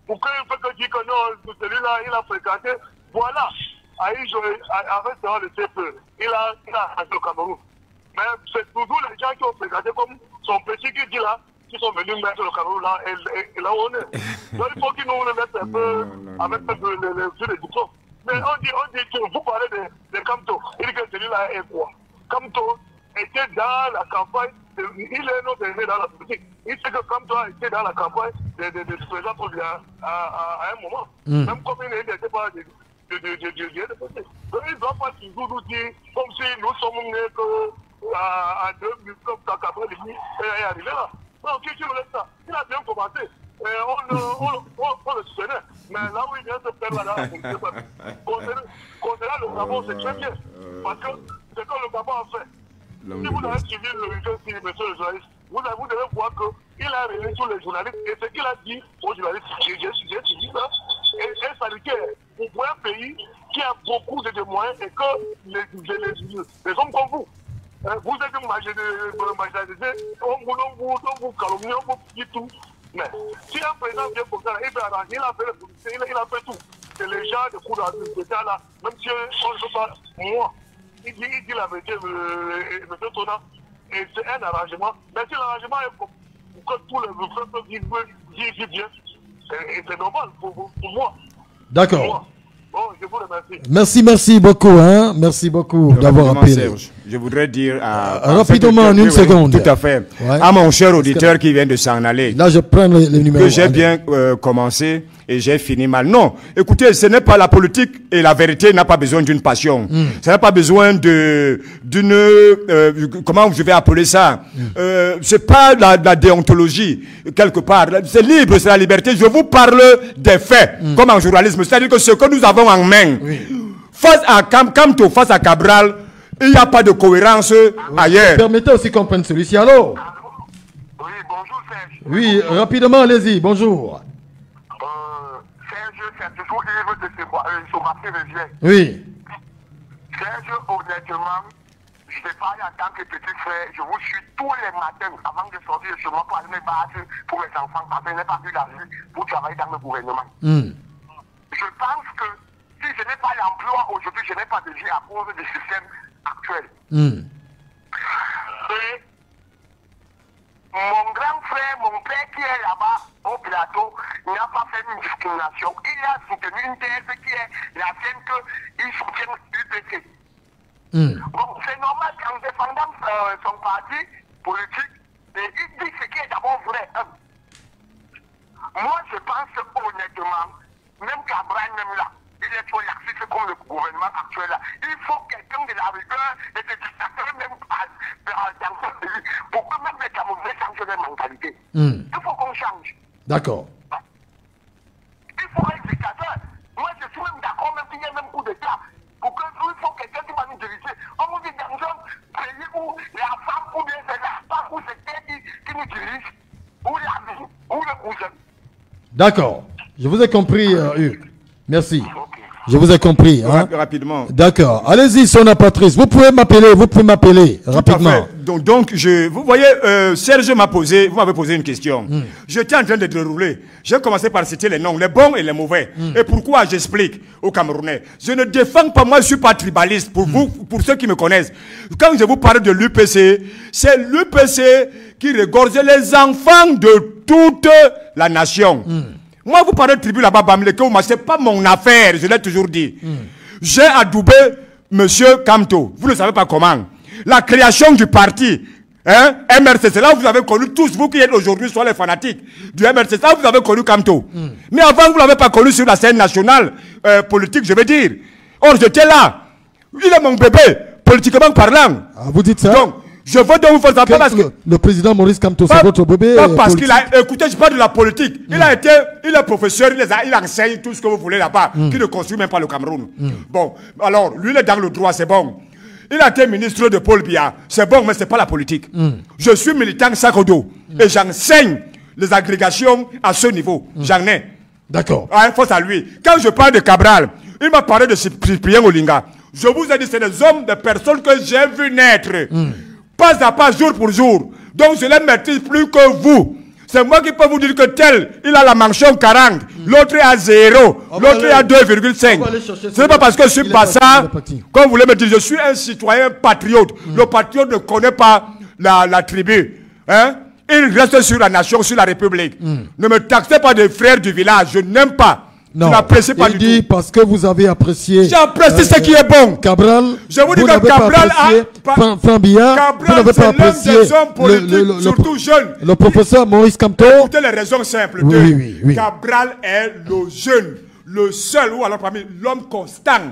Pourquoi il fait que dire que non, celui-là, il a fréquenté? Voilà. Avec le CFE, il a arrêté le Cameroun. Mais c'est toujours les gens qui ont fréquenté comme son petit qui dit là, qui sont venus mettre le Cameroun là, et là où on est. Donc il faut qu'ils nous le mettent un peu avec les diplômes. Mais on dit, vous parlez de Kamto. Il dit que celui-là est quoi? Kamto était dans la campagne, il est notre aîné dans la politique. Il sait que Kamto a été dans la campagne de président à un moment. Même comme il n'était pas donc il ne doit pas toujours nous dire comme si nous sommes nés à 2000, comme Kakabra est arrivé là. Non, qui me laisse ça? Il a bien commencé. On le soutenait. Mais là où il vient de faire là, concernant le Gabon, c'est très bien. Parce que c'est que le Gabon a fait. Si vous avez suivi le week-end, monsieur le journaliste, vous devez voir qu'il a réuni tous les journalistes et ce qu'il a dit aux journalistes, j'ai suivi ça, est salutaire pour un pays qui a beaucoup de moyens et que les hommes comme vous, vous êtes marginalisés, on vous calomnie, on vous dit tout. Mais si un président vient comme ça, il a fait tout. C'est les gens de coups d'État là, même si on ne veut pas, moi, il dit la vérité, M. Tona, et c'est un arrangement. Mais si l'arrangement est pour que tous les peuples vivent bien, et c'est normal pour moi. D'accord. Bon, je vous remercie. Merci beaucoup. Hein? Merci beaucoup d'avoir appelé. Serge, je voudrais dire rapidement en une seconde. Tout à fait. Ouais. À mon cher auditeur qui vient de s'en aller. Là, je prends le numéro. Que j'ai bien commencé et j'ai fini mal. Non, écoutez, ce n'est pas la politique et la vérité n'a pas besoin d'une passion. Ça n'a pas besoin d'une comment je vais appeler ça. C'est pas la déontologie quelque part. C'est libre, c'est la liberté. Je vous parle des faits, comme en journalisme. C'est-à-dire que ce que nous avons en main, face à Kamto, face à Cabral, il n'y a pas de cohérence ailleurs. Permettez aussi qu'on prenne celui-ci. Allô? Oui, bonjour Serge. Oui, rapidement, allez-y. Bonjour. Serge, c'est toujours libre de se marquer les yeux. Oui. Serge, honnêtement, je parle en tant que petit frère, je vous suis tous les matins avant de sortir de chez moi pour aller me battre pour les enfants, parce que je n'ai pas vu la vie pour travailler dans le gouvernement. Je pense que si je n'ai pas l'emploi aujourd'hui, je n'ai pas de vie à cause du système actuel. Et mon grand frère, mon père qui est là-bas au plateau, n'a pas fait une discrimination. Il a soutenu une thèse qui est la sienne qu'il soutient l'UPC. Bon, c'est normal qu'en défendant son parti politique, il dit ce qui est d'abord vrai. Moi, je pense honnêtement, même Cabral, même là, il est trop laxiste comme le gouvernement actuel là. Il faut quelqu'un de la rigueur et de dictateur même dans ce pays pour que même les Camerounais changent leur mentalité. Il faut qu'on change. D'accord. Il faut un dictateur. Moi, je suis même d'accord, même s'il y a même coup d'État. Pour que il faut quelqu'un qui va nous diriger. On vous dit dans un pays où la femme ou bien c'est la femme ou c'est qui nous dirige, ou la vie, ou le cousin. D'accord. Je vous ai compris, Hugues. Merci. Je vous ai compris. Hein? Rapidement. D'accord. Allez-y, Sona Patrice. Vous pouvez m'appeler rapidement. Donc, vous voyez, Serge vous m'avez posé une question. J'étais en train de dérouler. J'ai commencé par citer les noms, les bons et les mauvais. Et pourquoi j'explique aux Camerounais. Je ne défends pas, moi je ne suis pas tribaliste pour vous, pour ceux qui me connaissent. Quand je vous parle de l'UPC, c'est l'UPC qui regorgeait les enfants de toute la nation. Moi, vous parlez de tribu là-bas, ce n'est pas mon affaire, je l'ai toujours dit. J'ai adoubé M. Kamto. Vous ne savez pas comment. La création du parti, hein, MRC, c'est là où vous avez connu tous, vous qui êtes aujourd'hui soit les fanatiques du MRC, c'est là où vous avez connu Kamto. Mais avant, vous ne l'avez pas connu sur la scène nationale politique, je veux dire. Or, j'étais là. Il est mon bébé, politiquement parlant. Ah, vous dites ça? Donc, je veux donc vous faire ça parce que le président Maurice Kamto, c'est votre bébé. Pas parce qu'il a écouté, je parle de la politique. Il est professeur, il enseigne tout ce que vous voulez là-bas, qui ne construit même pas le Cameroun. Bon, alors, lui, il est dans le droit, c'est bon. Il a été ministre de Paul Biya, c'est bon, mais ce n'est pas la politique. Je suis militant Sakodo et j'enseigne les agrégations à ce niveau. J'en ai. D'accord. Ah, face à lui. Quand je parle de Cabral, il m'a parlé de Cyprien Olinga. Je vous ai dit, c'est des hommes, des personnes que j'ai vu naître. Pas à pas, jour pour jour. Donc je les maîtrise plus que vous. C'est moi qui peux vous dire que tel, il a la mention 40, l'autre est à 0, l'autre est à 2,5. Ce n'est pas parce que je suis pas ça, comme vous voulez me dire, je suis un citoyen patriote. Le patriote ne connaît pas la tribu. Hein? Il reste sur la nation, sur la République. Ne me taxez pas des frères du village, je n'aime pas. Non, je n'apprécie pas il du dit tout. Parce que vous avez apprécié. J'ai apprécié ce qui est bon. Cabral, je vous dis que Cabral vous n'avez pas apprécié des hommes politiques, surtout jeunes. Le professeur Maurice Kamto. Écoutez les raisons simples. Oui. Cabral est le jeune, le seul, ou alors parmi l'homme constant.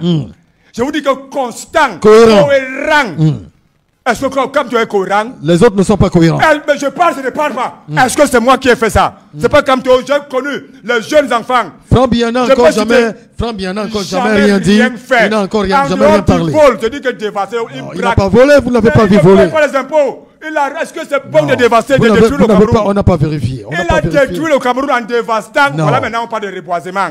Je vous dis que constant, cohérent. Est-ce que comme tu es cohérent? Les autres ne sont pas cohérents. Mais je parle, je ne parle pas. Est-ce que c'est moi qui ai fait ça? C'est pas comme toi, j'ai connu les jeunes enfants. Franck Biana encore jamais rien dit. Il n'a encore jamais rien parlé. Je dis que dévasté, il n'a pas volé, vous n'avez pas vu voler. Les impôts. Est-ce que c'est bon de dévaster, de détruire le Cameroun? On n'a pas vérifié. Il a détruit le Cameroun en dévastant. Voilà, maintenant on parle de reboisement.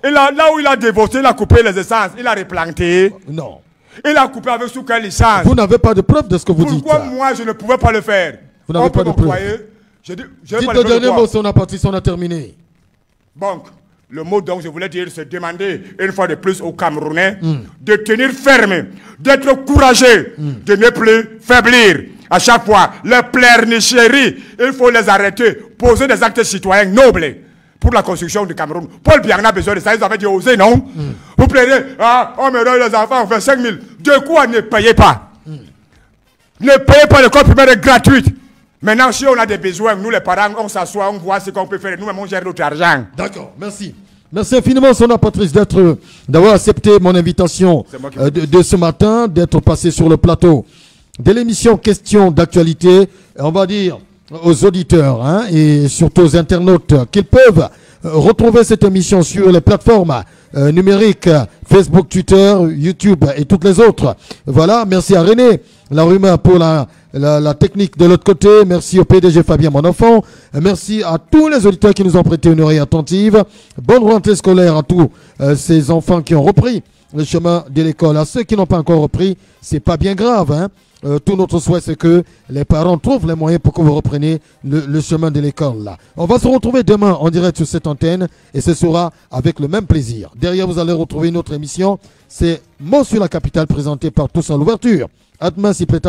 Là où il a dévasté, il a coupé les essences, il a replanté. Non. Il a coupé avec sous quelle licence? Vous n'avez pas de preuve de ce que vous dites. Pourquoi moi je ne pouvais pas le faire? Vous n'avez pas de preuve. Dites le dernier mot, si on a parti, si on a terminé. Donc, le mot dont je voulais dire, c'est demander une fois de plus aux Camerounais de tenir ferme, d'être courageux, de ne plus faiblir. À chaque fois, les pleurnicheries, il faut les arrêter, poser des actes citoyens nobles pour la construction du Cameroun. Paul Biya a besoin de ça, ils avaient dit oser, non? Vous plaidez, on me donne les enfants, on fait 5 000. De quoi ne payez pas? Ne payez pas l'école primaire gratuite. Maintenant, si on a des besoins, nous les parents, on s'assoit, on voit ce qu'on peut faire. Nous-mêmes, on gère notre argent. D'accord, merci. Merci infiniment, Sona Patrice, d'avoir accepté mon invitation de ce matin, d'être passé sur le plateau de l'émission Questions d'actualité. On va dire aux auditeurs et surtout aux internautes qu'ils peuvent retrouver cette émission sur les plateformes numériques, Facebook, Twitter, YouTube et toutes les autres. Voilà, merci à René Larumeur pour la technique de l'autre côté. Merci au PDG Fabien Monenfant. Merci à tous les auditeurs qui nous ont prêté une oreille attentive. Bonne rentrée scolaire à tous ces enfants qui ont repris le chemin de l'école. À ceux qui n'ont pas encore repris, c'est pas bien grave, tout notre souhait, c'est que les parents trouvent les moyens pour que vous repreniez le chemin de l'école. Là. On va se retrouver demain en direct sur cette antenne et ce sera avec le même plaisir. Derrière, vous allez retrouver une autre émission. C'est Mots sur la capitale présentée par Toussaint Louverture. À demain, s'il plaît.